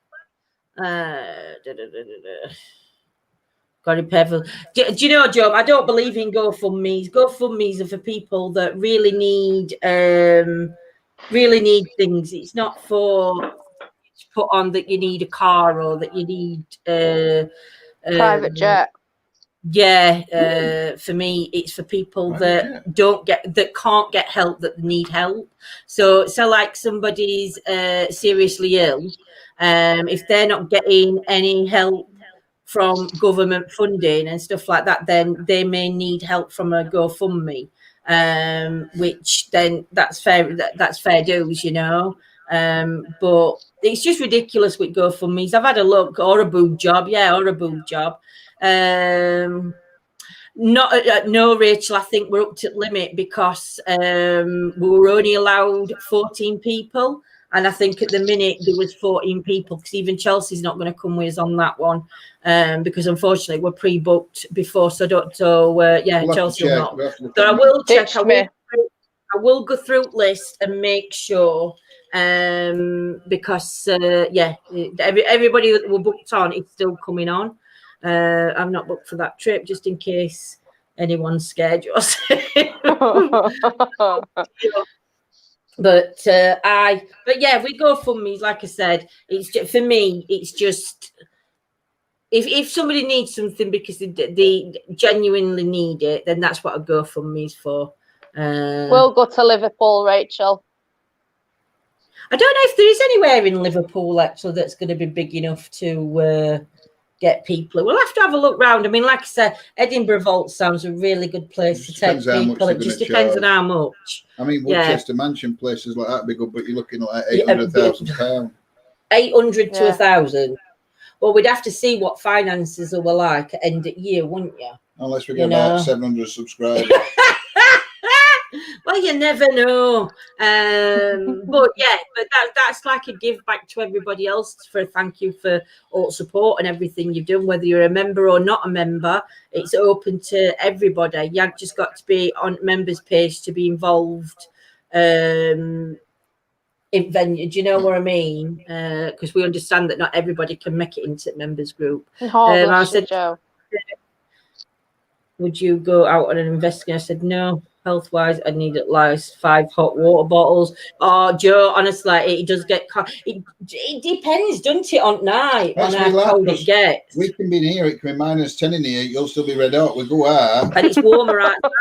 Got it, Pebble. Do you know, Joe? I don't believe in GoFundMe's. GoFundMe's are for people that really need things. It's not for put on that you need a car or that you need private jet. Yeah, for me, it's for people that can't get help, that need help. So like somebody's seriously ill, if they're not getting any help from government funding and stuff like that, then they may need help from a GoFundMe, which then that's fair. That's fair dues, But it's just ridiculous with GoFundMe's. I've had a look, or a boob job. No, Rachel, I think we're up to limit because we were only allowed 14 people, and I think at the minute there was 14 people because even Chelsea's not going to come with us on that one, because unfortunately we're pre-booked before. So Chelsea will not. So I will check. I will go through list and make sure, because everybody that we're booked on is still coming on. I'm not booked for that trip just in case anyone's scared. But we go for me. Like I said, it's just, for me. It's just if somebody needs something because they genuinely need it, then that's what a GoFundMe is for. We'll go to Liverpool, Rachel. I don't know if there is anywhere in Liverpool actually that's going to be big enough to get people. We'll have to have a look round. I mean, like I said, Edinburgh Vault sounds a really good place to take people. It just depends on how much. I mean, Woodchester Mansion places like that be good, but you're looking at like £800,000. 800 to 1,000. Well, we'd have to see what finances were like at end of year, wouldn't you? Unless we get about 700 subscribers. Well, you never know. But that's like a give back to everybody else for a thank you for all support and everything you've done, whether you're a member or not a member. It's open to everybody. You have just got to be on members page to be involved. In venue, do you know what I mean? Because we understand that not everybody can make it into members group. I said, Joe, would you go out on an investigation? I said, no. Health-wise, I need at least 5 hot water bottles. Oh, Joe, honestly, it does get it depends, doesn't it, on night, on how cold it gets. We can be in here, it can be -10 in here, you'll still be red hot. We go out. And it's warmer outside.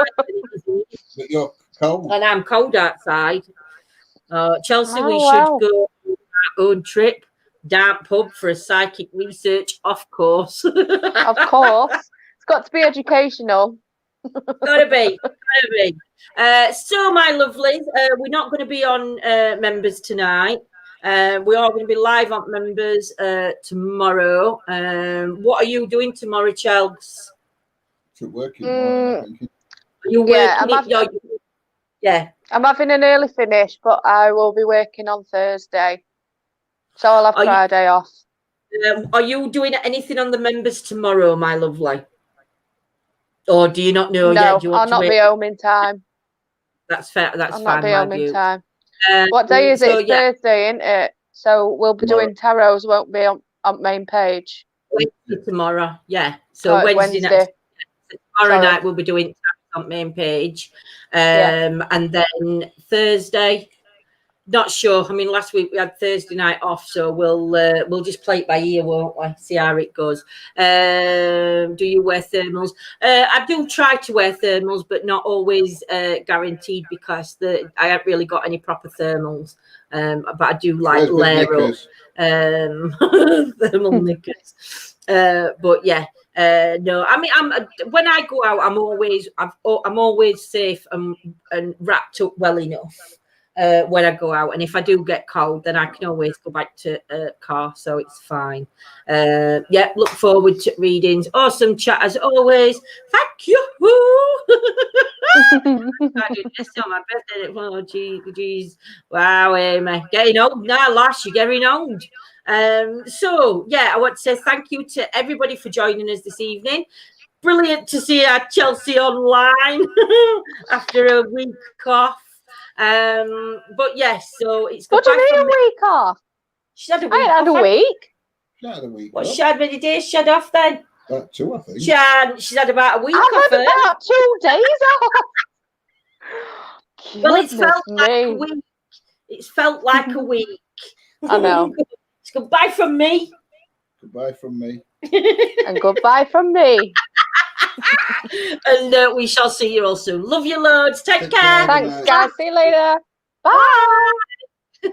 But you're cold. And I'm cold outside. Chelsea, we should go on our own trip, damp pub for a psychic research, of course. Of course. It's got to be educational. Gotta be. So, my lovelies, we're not going to be on members tonight. We are going to be live on members tomorrow. What are you doing tomorrow, Chels? Working. You're working. I'm having an early finish, but I will be working on Thursday, so I'll have Friday off. Are you doing anything on the members tomorrow, my lovely? Or do you not know yet? No, Do you I'll want to not wait? be home in time. That's fair. That's I'll fine, not be my home in view. time. What day is it? So, It's yeah, Thursday, isn't it? So we'll be doing tarots, won't be on main page. Wednesday tomorrow. Yeah. So Oh, it's Wednesday night. Wednesday. Tomorrow Sorry. night we'll be doing on main page. Yeah. And then Thursday. Not sure. I mean, last week we had Thursday night off, so we'll just play it by ear, won't we? See how it goes. Do you wear thermals? I do try to wear thermals, but not always guaranteed because I haven't really got any proper thermals. But I do like layer up thermal knickers. But yeah. No, I mean, when I go out, I'm always safe and wrapped up well enough. When I go out, and if I do get cold, then I can always go back to car, so it's fine. Yeah, look forward to readings. Awesome chat as always. Thank you. I did this on my birthday. Oh, geez. Wow, Amy, getting old now, lass. You're getting old. So yeah, I want to say thank you to everybody for joining us this evening. Brilliant to see our Chelsea online after a week off. But yes, so it's What do you mean goodbye a from me. week off? She had a I week ain't had off. a week. She had a week What, off. she had many days she had off then? About 2, I think. She's had about a week I've off. had about 2 days off. Well, it's felt Goodness like a me. week. It's felt like a week. I know. It's goodbye from me. Goodbye from me. And goodbye from me. And we shall see you all soon. Love you loads. Take care. Thanks, guys. See you later. Bye.